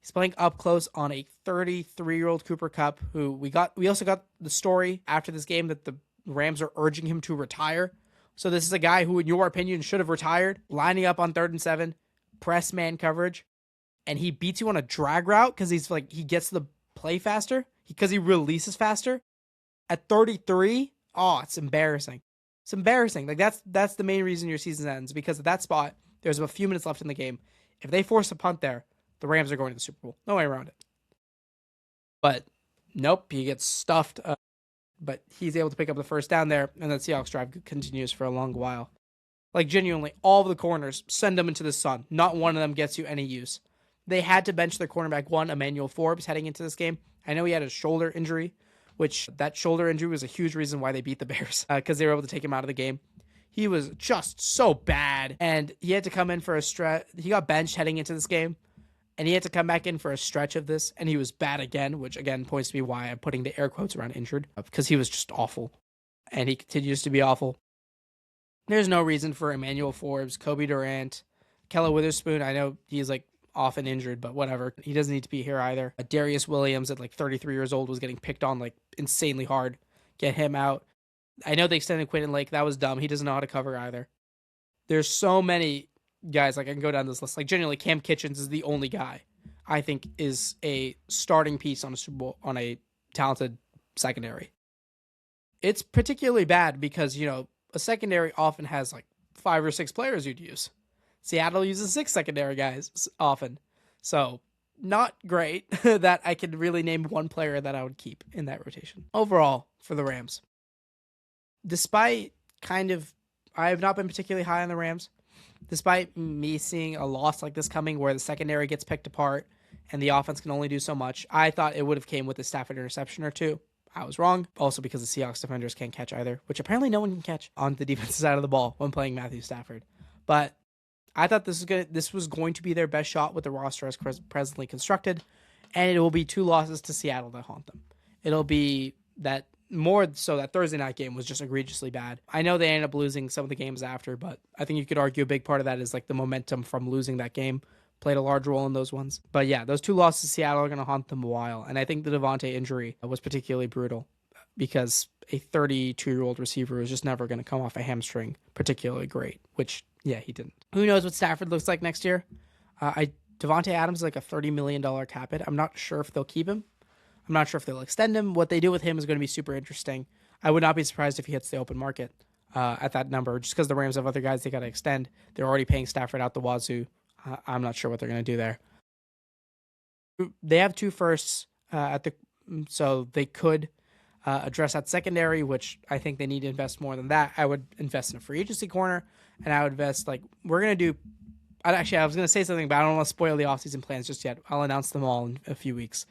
He's playing up close on a 33-year-old Cooper Kupp, who we also got the story after this game that the Rams are urging him to retire. So this is a guy who, in your opinion, should have retired, lining up on 3rd and 7, press man coverage, and he beats you on a drag route because he gets the play faster, because he releases faster. At 33, it's embarrassing. It's embarrassing. Like, that's the main reason your season ends, because at that spot, there's a few minutes left in the game. If they force a punt there, the Rams are going to the Super Bowl. No way around it. But nope, he gets stuffed. But he's able to pick up the first down there, and that Seahawks drive continues for a long while. Like, genuinely, all of the corners, send them into the sun. Not one of them gets you any use. They had to bench their cornerback one, Emmanuel Forbes, heading into this game. I know he had a shoulder injury, which that shoulder injury was a huge reason why they beat the Bears, because they were able to take him out of the game. He was just so bad, and he had to come in for a stretch. He got benched heading into this game, and he had to come back in for a stretch of this, and he was bad again, which again points to me why I'm putting the air quotes around injured, because he was just awful, and he continues to be awful. There's no reason for Emmanuel Forbes, Kobe Durant, Kella Witherspoon. I know he's like often injured, but whatever. He doesn't need to be here either. Darius Williams at like 33 years old was getting picked on like insanely hard. Get him out. I know they extended Quentin Lake. That was dumb. He doesn't know how to cover either. There's so many guys, like I can go down this list. Like genuinely, Cam Kitchens is the only guy I think is a starting piece on a Super Bowl, on a talented secondary. It's particularly bad because, a secondary often has like 5 or 6 players you'd use. Seattle uses 6 secondary guys often. So not great that I could really name one player that I would keep in that rotation. Overall, for the Rams, despite I have not been particularly high on the Rams, despite me seeing a loss like this coming where the secondary gets picked apart and the offense can only do so much, I thought it would have came with a Stafford interception or 2. I was wrong. Also because the Seahawks defenders can't catch either, which apparently no one can catch on the defensive side of the ball when playing Matthew Stafford. But I thought this was going to be their best shot with the roster as presently constructed, and it will be 2 losses to Seattle that haunt them. It'll be that more so that Thursday night game was just egregiously bad. I know they ended up losing some of the games after, but I think you could argue a big part of that is like the momentum from losing that game played a large role in those ones. But yeah, those 2 losses to Seattle are going to haunt them a while, and I think the Devontae injury was particularly brutal because a 32-year-old receiver is just never going to come off a hamstring particularly great, which, yeah, he didn't. Who knows what Stafford looks like next year? Devontae Adams is like a $30 million cap hit. I'm not sure if they'll keep him. I'm not sure if they'll extend him. What they do with him is going to be super interesting. I would not be surprised if he hits the open market at that number, just because the Rams have other guys they got to extend. They're already paying Stafford out the wazoo. I'm not sure what they're going to do there. They have 2 firsts so they could address that secondary, which I think they need to invest more than that. I would invest in a free agency corner, and I would invest, we're going to do, I was going to say something, but I don't want to spoil the offseason plans just yet. I'll announce them all in a few weeks.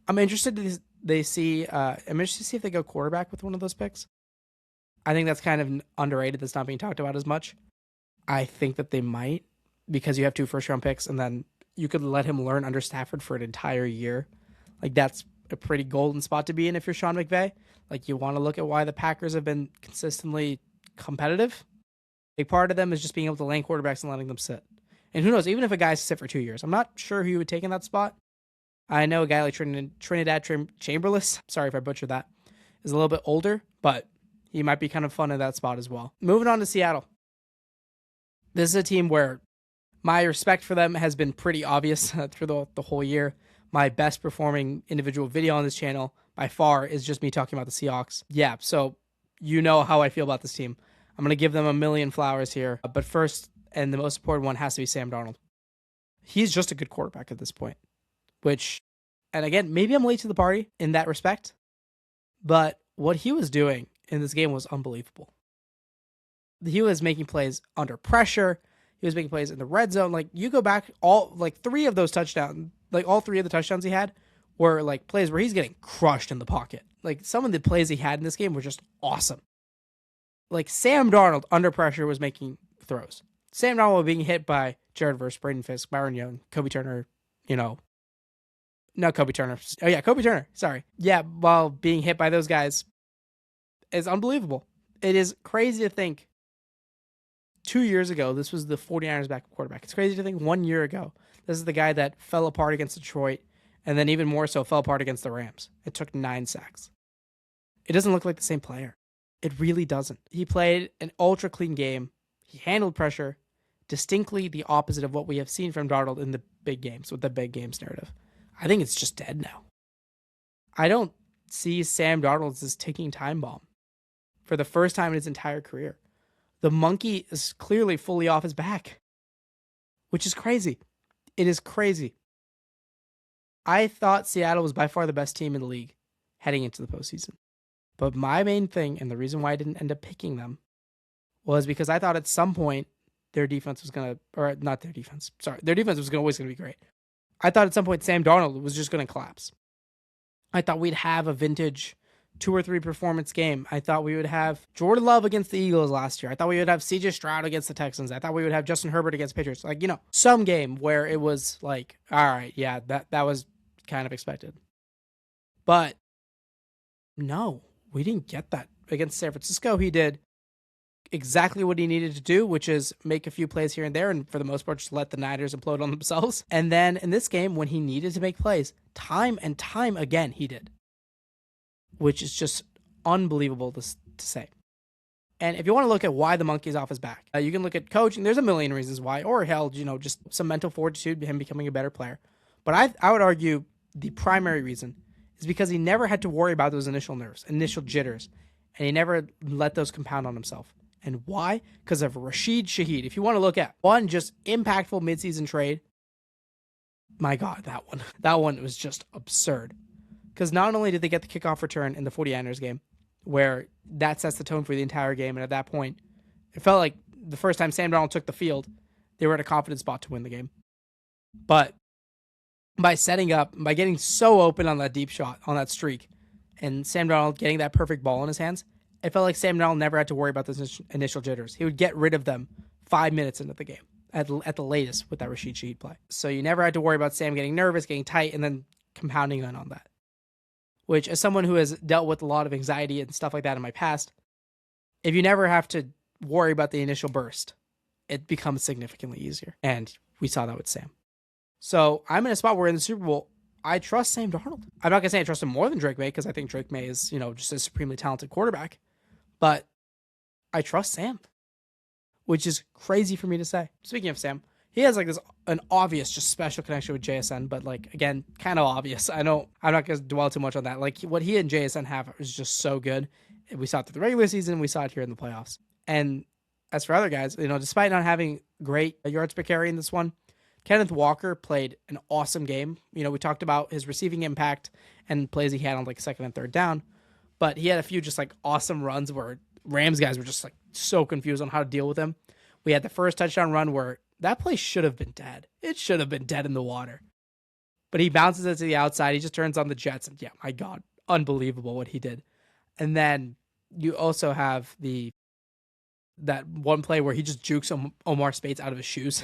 I'm interested to see if they go quarterback with one of those picks. I think that's kind of underrated. That's not being talked about as much. I think that they might, because you have 2 first-round picks, and then you could let him learn under Stafford for an entire year. Like, that's a pretty golden spot to be in if you're Sean McVay. Like, you want to look at why the Packers have been consistently competitive. A big part of them is just being able to land quarterbacks and letting them sit. And who knows, even if a guy's sit for 2 years, I'm not sure who you would take in that spot. I know a guy like Trinidad Chamberlain, sorry if I butchered that, is a little bit older, but he might be kind of fun in that spot as well. Moving on to Seattle. This is a team where My respect for them has been pretty obvious through the whole year. My best performing individual video on this channel by far is just me talking about the Seahawks. Yeah, so you know how I feel about this team. I'm going to give them a million flowers here. But first, and the most important one, has to be Sam Darnold. He's just a good quarterback at this point, which, and again, maybe I'm late to the party in that respect, but what he was doing in this game was unbelievable. He was making plays under pressure. He was making plays in the red zone. Like, you go back, all three of those touchdowns, all three of the touchdowns he had were like plays where he's getting crushed in the pocket. Like, some of the plays he had in this game were just awesome. Like, Sam Darnold under pressure was making throws. Sam Darnold was being hit by Jared Verse, Braden Fisk, Byron Young, Kobe Turner, not Kobe Turner. Oh yeah, Kobe Turner. Sorry. Yeah, while being hit by those guys is unbelievable. It is crazy to think 2 years ago, this was the 49ers backup quarterback. It's crazy to think 1 year ago, this is the guy that fell apart against Detroit, and then even more so fell apart against the Rams. It took 9 sacks. It doesn't look like the same player. It really doesn't. He played an ultra clean game. He handled pressure, distinctly the opposite of what we have seen from Darnold in the big games, with the big games narrative. I think it's just dead now. I don't see Sam Darnold as this ticking time bomb for the first time in his entire career. The monkey is clearly fully off his back, which is crazy. It is crazy. I thought Seattle was by far the best team in the league heading into the postseason. But my main thing, and the reason why I didn't end up picking them, was because I thought at some point their defense was going to, or not their defense, sorry, their defense was always going to be great. I thought at some point Sam Darnold was just going to collapse. I thought we'd have a vintage 2 or 3 performance game. I thought we would have Jordan Love against the Eagles last year. I thought we would have CJ Stroud against the Texans. I thought we would have Justin Herbert against Patriots. Some game where it was like, all right, yeah, that was kind of expected. But no, we didn't get that. Against San Francisco, he did exactly what he needed to do, which is make a few plays here and there, and for the most part, just let the Niners implode on themselves. And then in this game, when he needed to make plays, time and time again, he did. Which is just unbelievable to say. And if you want to look at why the monkey's off his back, you can look at coaching. There's a million reasons why, or hell, just some mental fortitude, him becoming a better player. But I would argue the primary reason is because he never had to worry about those initial nerves, initial jitters, and he never let those compound on himself. And why? Because of Rashid Shaheed. If you want to look at one just impactful midseason trade, my God, that one was just absurd. Because not only did they get the kickoff return in the 49ers game, where that sets the tone for the entire game, and at that point, it felt like the first time Sam Darnold took the field, they were at a confident spot to win the game. But by getting so open on that deep shot, on that streak, and Sam Darnold getting that perfect ball in his hands, it felt like Sam Darnold never had to worry about those initial jitters. He would get rid of them 5 minutes into the game, at the latest, with that Rashid Shaheed play. So you never had to worry about Sam getting nervous, getting tight, and then compounding on that. Which, as someone who has dealt with a lot of anxiety and stuff like that in my past, if you never have to worry about the initial burst, it becomes significantly easier. And we saw that with Sam. So I'm in a spot where in the Super Bowl, I trust Sam Darnold. I'm not going to say I trust him more than Drake May, because I think Drake May is, just a supremely talented quarterback. But I trust Sam, which is crazy for me to say. Speaking of Sam, he has an obvious, just special connection with JSN, but again, kind of obvious. I'm not going to dwell too much on that. What he and JSN have is just so good. We saw it through the regular season. We saw it here in the playoffs. And as for other guys, despite not having great yards per carry in this one, Kenneth Walker played an awesome game. We talked about his receiving impact and plays he had on second and third down, but he had a few just awesome runs where Rams guys were just so confused on how to deal with him. We had the first touchdown run where that play should have been dead. It should have been dead in the water. But he bounces it to the outside. He just turns on the Jets. And yeah, my God, unbelievable what he did. And then you also have that one play where he just jukes Omar Speights out of his shoes.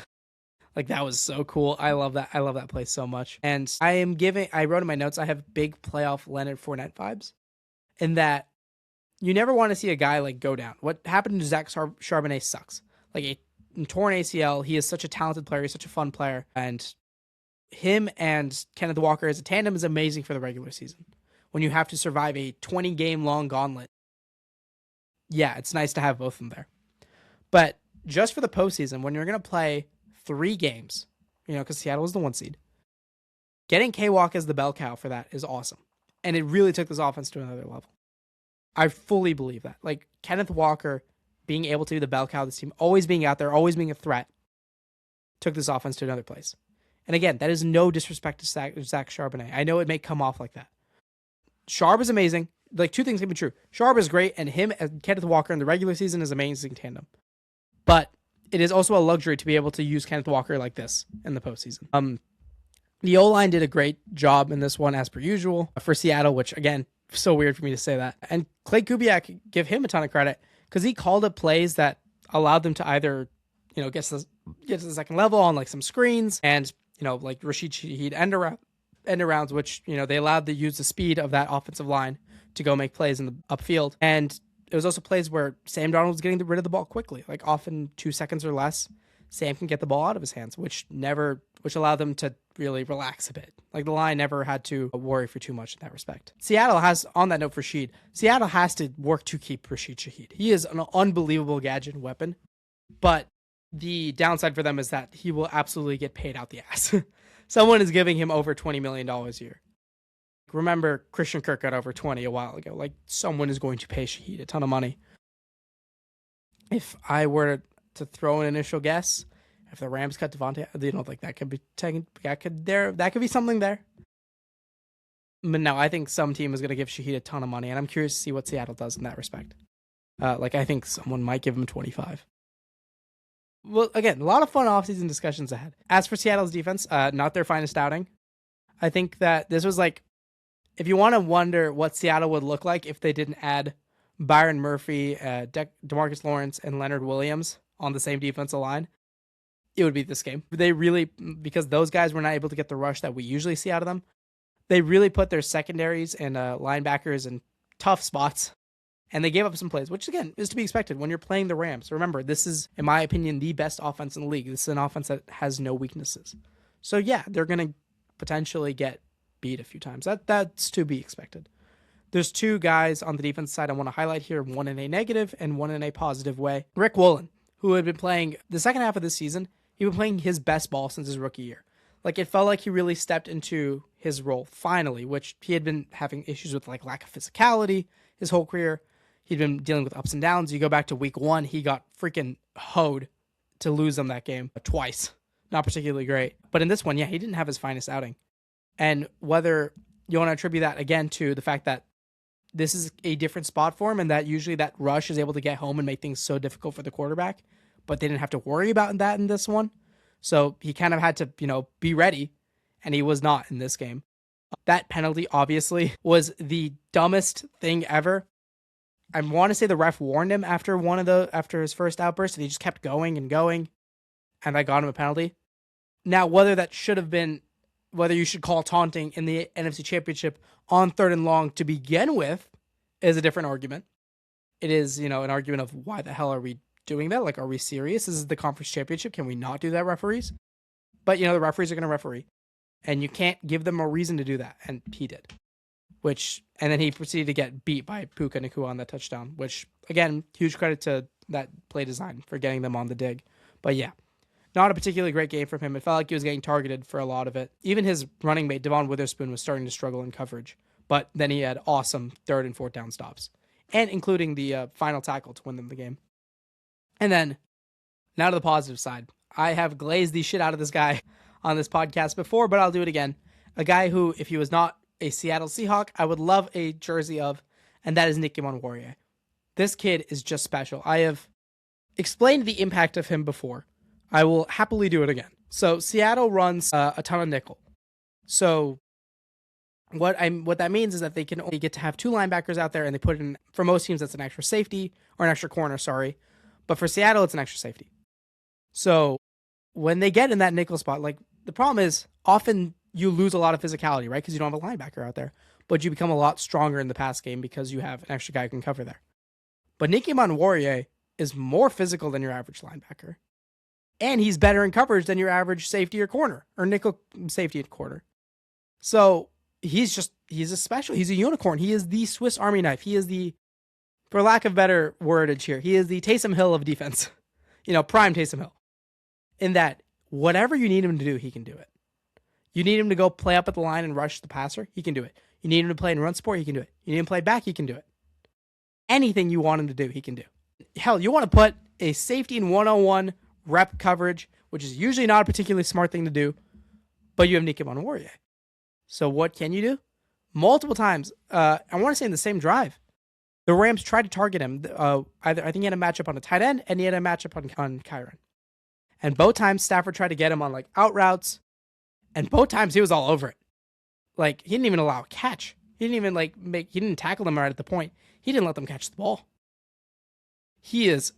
That was so cool. I love that. I love that play so much. And I wrote in my notes, I have big playoff Leonard Fournette vibes, in that you never want to see a guy go down. What happened to Zach Charbonnet sucks. A torn ACL. He is such a talented player. He's such a fun player. And him and Kenneth Walker as a tandem is amazing for the regular season. When you have to survive a 20-game long gauntlet, yeah, it's nice to have both of them there. But just for the postseason, when you're going to play 3 games, because Seattle was the 1 seed. Getting K-Walk as the bell cow for that is awesome. And it really took this offense to another level. I fully believe that. Like, Kenneth Walker being able to be the bell cow of this team, always being out there, always being a threat, took this offense to another place. And again, that is no disrespect to Zach Charbonnet. I know it may come off like that. Sharp is amazing. Like, 2 things can be true. Sharp is great, and him and Kenneth Walker in the regular season is amazing tandem. But it is also a luxury to be able to use Kenneth Walker like this in the postseason. The O-line did a great job in this one, as per usual, for Seattle, which, again, so weird for me to say that. And Clay Kubiak, give him a ton of credit, because he called up plays that allowed them to either, get to the second level on, like, some screens, and, like Rashid Shaheed end arounds, which, they allowed to use the speed of that offensive line to go make plays in the upfield. And it was also plays where Sam Darnold was getting rid of the ball quickly, like often 2 seconds or less. Sam can get the ball out of his hands, which allowed them to really relax a bit. Like, the line never had to worry for too much in that respect. Seattle has, on that note for Shaheed, Seattle has to work to keep Rashid Shaheed. He is an unbelievable gadget and weapon, but the downside for them is that he will absolutely get paid out the ass. Someone is giving him over $20 million a year. Remember, Christian Kirk got over 20 a while ago. Like, someone is going to pay Shaheed a ton of money. If I were to throw an initial guess, if the Rams cut Devontae, that could be taken. That could be something there. But no, I think some team is going to give Shaheed a ton of money, and I'm curious to see what Seattle does in that respect. I think someone might give him 25. Well, again, a lot of fun offseason discussions ahead. As for Seattle's defense, not their finest outing. I think that this was like, if you want to wonder what Seattle would look like if they didn't add Byron Murphy, DeMarcus Lawrence, and Leonard Williams on the same defensive line, it would be this game. They really, because those guys were not able to get the rush that we usually see out of them, they really put their secondaries and linebackers in tough spots. And they gave up some plays, which, again, is to be expected when you're playing the Rams. Remember, this is, in my opinion, the best offense in the league. This is an offense that has no weaknesses. So, yeah, they're going to potentially get beat a few times. That's to be expected. There's 2 guys on the defense side I want to highlight here, one in a negative and one in a positive way. Rick Woolen, who had been playing the second half of this season, he'd been playing his best ball since his rookie year. Like, it felt like he really stepped into his role, finally, which he had been having issues with, like, lack of physicality his whole career. He'd been dealing with ups and downs. You go back to week 1, he got freaking hoed to lose them that game twice. Not particularly great. But in this one, yeah, he didn't have his finest outing. And whether you want to attribute that, again, to the fact that this is a different spot for him and that usually that rush is able to get home and make things so difficult for the quarterback, but they didn't have to worry about that in this one. So he kind of had to, be ready, and he was not in this game. That penalty, obviously, was the dumbest thing ever. I want to say the ref warned him after his first outburst, and he just kept going and going, and that got him a penalty. Now, whether you should call taunting in the NFC Championship on 3rd and long to begin with is a different argument. It is, an argument of why the hell are we doing that? Like, are we serious? This is the conference championship. Can we not do that, referees? But, the referees are going to referee, and you can't give them a reason to do that, and he did. And then he proceeded to get beat by Puka Nacua on that touchdown, which, again, huge credit to that play design for getting them on the dig. But yeah, not a particularly great game from him. It felt like he was getting targeted for a lot of it. Even his running mate, Devon Witherspoon, was starting to struggle in coverage. But then he had awesome 3rd and 4th down stops, and including the final tackle to win them the game. And then, now to the positive side. I have glazed the shit out of this guy on this podcast before, but I'll do it again. A guy who, if he was not a Seattle Seahawk, I would love a jersey of, and that is Nick Warrior. This kid is just special. I have explained the impact of him before. I will happily do it again. So Seattle runs a ton of nickel. So what that means is that they can only get to have 2 linebackers out there, and they put in, for most teams, that's an extra safety, or an extra corner, sorry. But for Seattle, it's an extra safety. So when they get in that nickel spot, like, the problem is often you lose a lot of physicality, right? Because you don't have a linebacker out there. But you become a lot stronger in the pass game because you have an extra guy who can cover there. But Nicky Warrior is more physical than your average linebacker. And he's better in coverage than your average safety or corner, or nickel safety and corner. So he's a special. He's a unicorn. He is the Swiss Army knife. He is the, for lack of better wordage here, he is the Taysom Hill of defense. Prime Taysom Hill. In that, Whatever you need him to do, he can do it. You need him to go play up at the line and rush the passer, he can do it. You need him to play in run support, he can do it. You need him to play back, he can do it. Anything you want him to do, he can do. Hell, you want to put a safety in one-on-one rep coverage, which is usually not a particularly smart thing to do, but you have Nick Warrior. So what can you do? Multiple times, I want to say in the same drive, the Rams tried to target him. I think he had a matchup on a tight end, and he had a matchup on Kyron. And both times, Stafford tried to get him on like out routes, and both times he was all over it. Like, he didn't even allow a catch. He didn't even he didn't tackle them right at the point. He didn't let them catch the ball. He's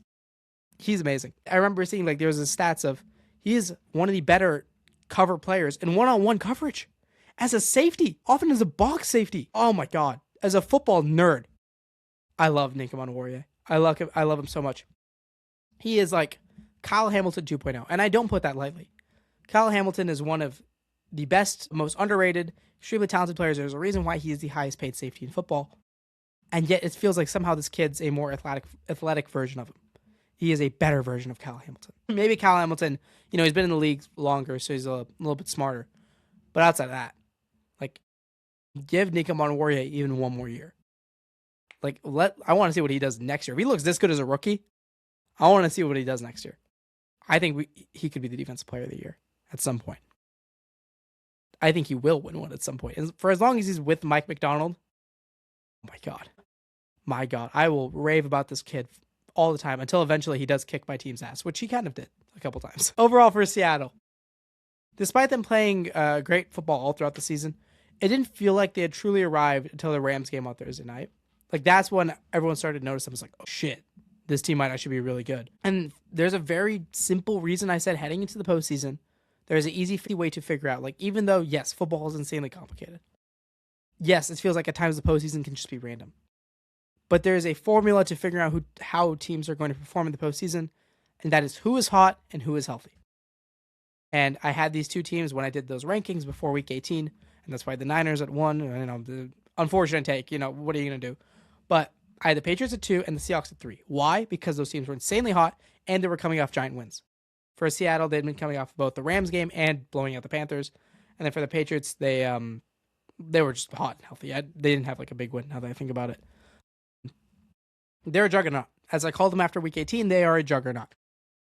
amazing. I remember seeing there was a stats of he's one of the better cover players in one-on-one coverage. As a safety, often as a box safety. Oh my God. As a football nerd, I love Nick Warrior. I love him so much. He is like Kyle Hamilton 2.0, and I don't put that lightly. Kyle Hamilton is one of the best, most underrated, extremely talented players. There's a reason why he is the highest paid safety in football. And yet it feels like somehow this kid's a more athletic version of him. He is a better version of Kyle Hamilton. Maybe Kyle Hamilton, he's been in the league longer, so he's a little bit smarter. But outside of that, give Nick Warrior even one more year. I want to see what he does next year. If he looks this good as a rookie, I want to see what he does next year. I think he could be the defensive player of the year at some point. I think he will win one at some point. And for as long as he's with Mike McDonald, oh my God, I will rave about this kid all the time until eventually he does kick my team's ass, which he kind of did a couple times. Overall for Seattle, despite them playing great football all throughout the season, it didn't feel like they had truly arrived until the Rams game on Thursday night. That's when everyone started to notice them. It was like, oh shit, this team might actually be really good. And there's a very simple reason I said heading into the postseason, there's an easy way to figure out. Even though, yes, football is insanely complicated. Yes, it feels like at times the postseason can just be random. But there is a formula to figuring out how teams are going to perform in the postseason, and that is who is hot and who is healthy. And I had these two teams when I did those rankings before Week 18, and that's why the Niners at 1, the unfortunate take, what are you going to do? But I had the Patriots at 2 and the Seahawks at 3. Why? Because those teams were insanely hot, and they were coming off giant wins. For Seattle, they'd been coming off both the Rams game and blowing out the Panthers. And then for the Patriots, they were just hot and healthy. They didn't have a big win, now that I think about it. They're a juggernaut. As I called them after Week 18, they are a juggernaut.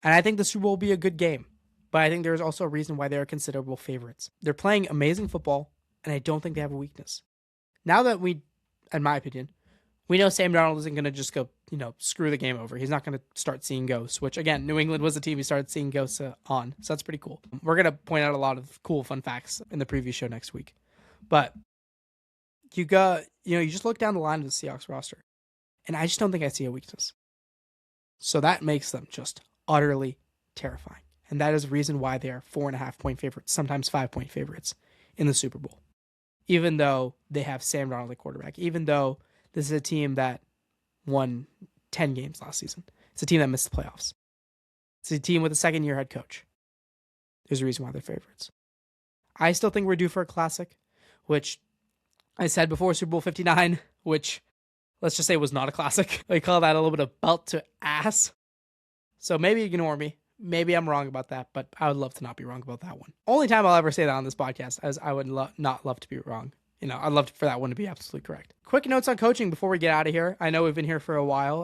And I think the Super Bowl will be a good game. But I think there's also a reason why they're considerable favorites. They're playing amazing football, and I don't think they have a weakness. Now that in my opinion, we know Sam Darnold isn't going to just go, screw the game over. He's not going to start seeing ghosts, which, again, New England was the team he started seeing ghosts on. So that's pretty cool. We're going to point out a lot of cool, fun facts in the preview show next week. But you just look down the line of the Seahawks roster, and I just don't think I see a weakness. So that makes them just utterly terrifying. And that is the reason why they are 4.5-point favorites, sometimes 5-point favorites in the Super Bowl. Even though they have Sam Darnold at quarterback, even though this is a team that won 10 games last season. It's a team that missed the playoffs. It's a team with a second-year head coach. There's a reason why they're favorites. I still think we're due for a classic, which I said before Super Bowl 59, which let's just say was not a classic. I call that a little bit of belt to ass. So maybe ignore me. Maybe I'm wrong about that, but I would love to not be wrong about that one. Only time I'll ever say that on this podcast, as I would not love to be wrong. I'd love for that one to be absolutely correct. Quick notes on coaching before we get out of here. I know we've been here for a while.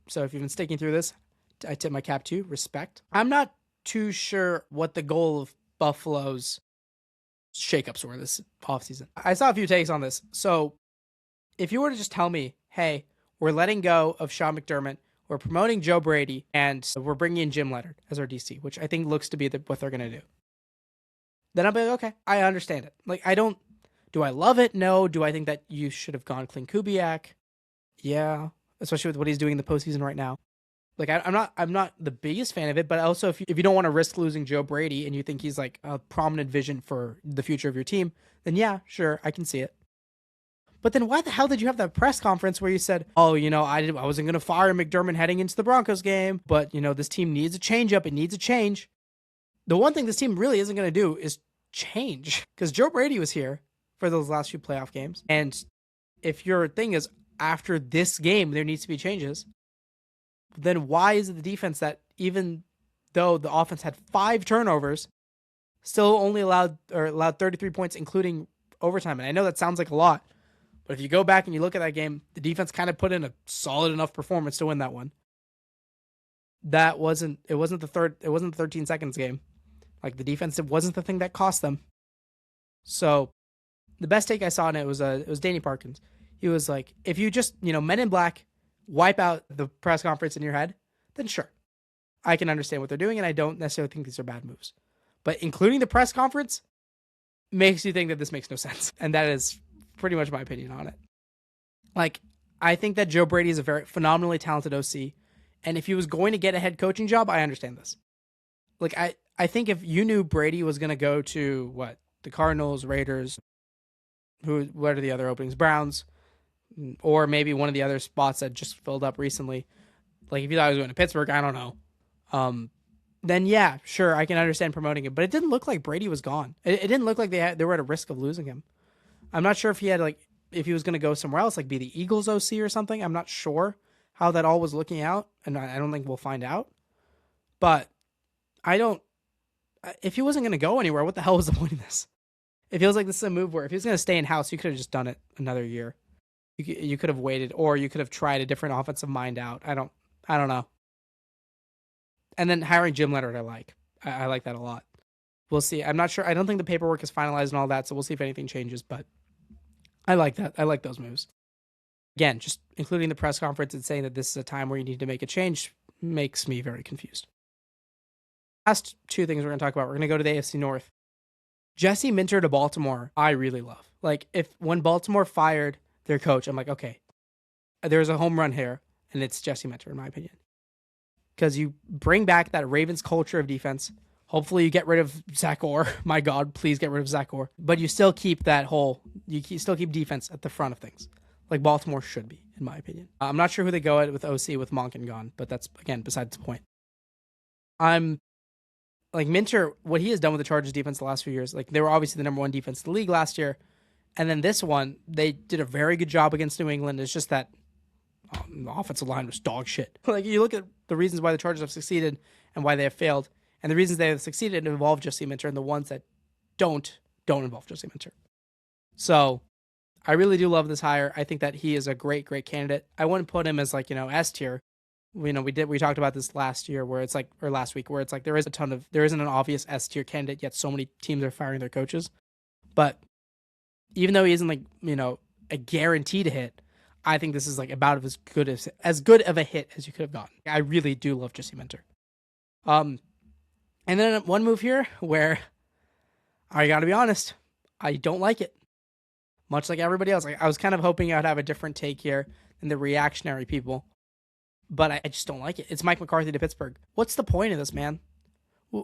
So if you've been sticking through this, I tip my cap to you. Respect. I'm not too sure what the goal of Buffalo's shakeups were this offseason. I saw a few takes on this. So if you were to just tell me, hey, we're letting go of Sean McDermott, we're promoting Joe Brady, and we're bringing in Jim Leonard as our DC, which I think looks to be what they're going to do, then I'll be like, okay, I understand it. Do I love it? No. Do I think that you should have gone Clint Kubiak? Yeah, especially with what he's doing in the postseason right now. I'm not the biggest fan of it, but also if you don't want to risk losing Joe Brady and you think he's a prominent vision for the future of your team, then yeah, sure, I can see it. But then why the hell did you have that press conference where you said, oh, I wasn't going to fire McDermott heading into the Broncos game, but, this team needs a change up. It needs a change. The one thing this team really isn't going to do is change, because Joe Brady was here for those last few playoff games. And if your thing is after this game, there needs to be changes, then why is it the defense that, even though the offense had 5 turnovers, Still only allowed 33 points, including overtime. And I know that sounds like a lot, but if you go back and you look at that game, the defense kind of put in a solid enough performance to win that one. It wasn't the 13 seconds game. Like, the defense, it wasn't the thing that cost them. So the best take I saw in it was Danny Parkins. He was like, if you just, Men in Black wipe out the press conference in your head, then sure, I can understand what they're doing, and I don't necessarily think these are bad moves. But including the press conference makes you think that this makes no sense. And that is pretty much my opinion on it. Like, I think that Joe Brady is a very phenomenally talented OC. And if he was going to get a head coaching job, I understand this. Like, I think if you knew Brady was going to go to, the Cardinals, Raiders, what are the other openings? Browns, or maybe one of the other spots that just filled up recently. Like, if you thought he was going to Pittsburgh, I don't know. Then yeah, sure, I can understand promoting him. But it didn't look like Brady was gone. It didn't look like they were at a risk of losing him. I'm not sure if he was going to go somewhere else, like be the Eagles OC or something. I'm not sure how that all was looking out, and I don't think we'll find out. But if he wasn't going to go anywhere, what the hell was the point of this? It feels like this is a move where if he was going to stay in-house, you could have just done it another year. You could have waited, or you could have tried a different offensive mind out. I don't know. And then hiring Jim Leonard, I like that a lot. We'll see. I'm not sure. I don't think the paperwork is finalized and all that, so we'll see if anything changes, but I like that. I like those moves. Again, just including the press conference and saying that this is a time where you need to make a change makes me very confused. Last two things we're going to talk about. We're going to go to the AFC North. Jesse Minter to Baltimore, I really love. Like, when Baltimore fired their coach, I'm like, okay, there's a home run here, and it's Jesse Minter, in my opinion. Because you bring back that Ravens culture of defense. Hopefully you get rid of Zach Orr. My God, please get rid of Zach Orr. But you still keep still keep defense at the front of things, like Baltimore should be, in my opinion. I'm not sure who they go at with OC with Monken gone, but that's, again, besides the point. I'm like Minter, what he has done with the Chargers defense the last few years. Like, they were obviously the number one defense in the league last year. And then this one, they did a very good job against New England. It's just that the offensive line was dog shit. Like, you look at the reasons why the Chargers have succeeded and why they have failed, and the reasons they have succeeded involve Jesse Minter, and the ones that don't involve Jesse Minter. So I really do love this hire. I think that he is a great, great candidate. I wouldn't put him as S tier. We talked about this last year or last week, where it's like there isn't an obvious S tier candidate, yet so many teams are firing their coaches. But even though he isn't a guarantee to hit, I think this is about as good of a hit as you could have gotten. I really do love Jesse Minter. And then one move here where I got to be honest, I don't like it. Much like everybody else, I was kind of hoping I'd have a different take here than the reactionary people, but I just don't like it. It's Mike McCarthy to Pittsburgh. What's the point of this, man? If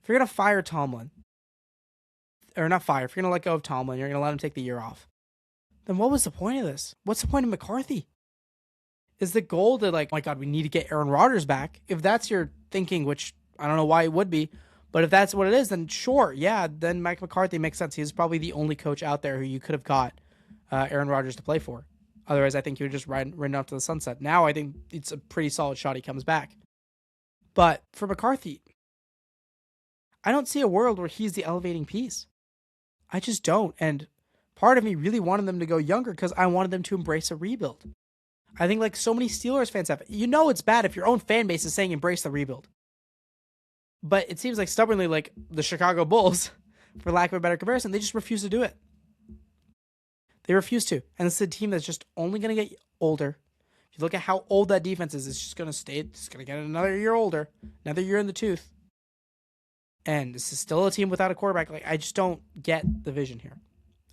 you're gonna fire Tomlin, or not fire, if you're gonna let go of Tomlin, you're gonna let him take the year off. Then what was the point of this? What's the point of McCarthy? Is the goal to oh my God, we need to get Aaron Rodgers back? If that's your thinking, which I don't know why it would be, but if that's what it is, then sure, yeah, then Mike McCarthy makes sense. He's probably the only coach out there who you could have got Aaron Rodgers to play for. Otherwise, I think he would just ridden off to the sunset. Now I think it's a pretty solid shot he comes back. But for McCarthy, I don't see a world where he's the elevating piece. I just don't. And part of me really wanted them to go younger because I wanted them to embrace a rebuild. I think so many Steelers fans have. It's bad if your own fan base is saying embrace the rebuild. But it seems stubbornly the Chicago Bulls, for lack of a better comparison, they just refuse to do it. They refuse to. And it's a team that's just only going to get older. If you look at how old that defense is, it's just going to stay. It's going to get another year older, another year in the tooth. And this is still a team without a quarterback. I just don't get the vision here.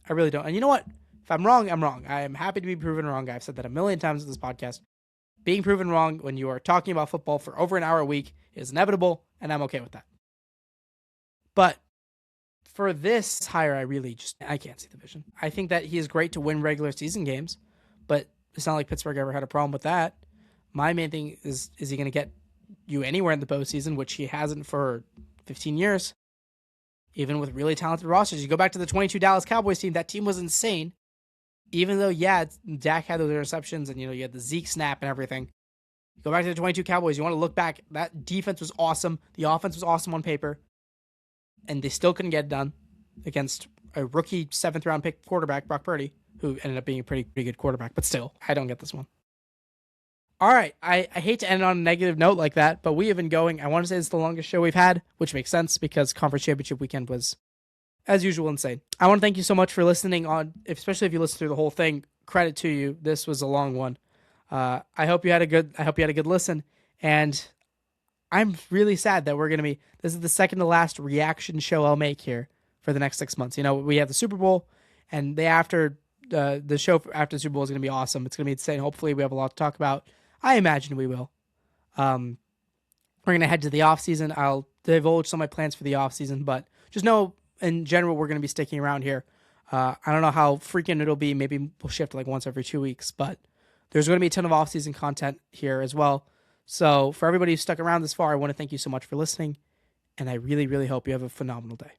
I really don't. And you know what? If I'm wrong, I'm wrong. I am happy to be proven wrong. I've said that a million times in this podcast. Being proven wrong when you are talking about football for over an hour a week is inevitable, and I'm okay with that. But for this hire, I can't see the vision. I think that he is great to win regular season games, but it's not like Pittsburgh ever had a problem with that. My main thing is he going to get you anywhere in the postseason, which he hasn't for 15 years, even with really talented rosters. You go back to the 22 Dallas Cowboys team, that team was insane. Even though, Dak had those interceptions and, you had the Zeke snap and everything. Go back to the 22 Cowboys. You want to look back. That defense was awesome. The offense was awesome on paper. and they still couldn't get it done against a rookie 7th-round pick quarterback, Brock Purdy, who ended up being a pretty good quarterback. But still, I don't get this one. All right, I hate to end on a negative note like that, but we have been going. I want to say it's the longest show we've had, which makes sense because Conference Championship weekend was, as usual, insane. I want to thank you so much for listening on, especially if you listened through the whole thing. Credit to you. This was a long one. I hope you had a good listen, and I'm really sad that this is the second to last reaction show I'll make here for the next 6 months. We have the Super Bowl, and the show after the Super Bowl is going to be awesome. It's going to be insane. Hopefully we have a lot to talk about. I imagine we will. We're going to head to the off season. I'll divulge some of my plans for the off season, but just know in general, we're going to be sticking around here. I don't know how frequent it'll be. Maybe we'll shift like once every 2 weeks, but there's going to be a ton of off season content here as well. So for everybody who stuck around this far, I want to thank you so much for listening. And I really, really hope you have a phenomenal day.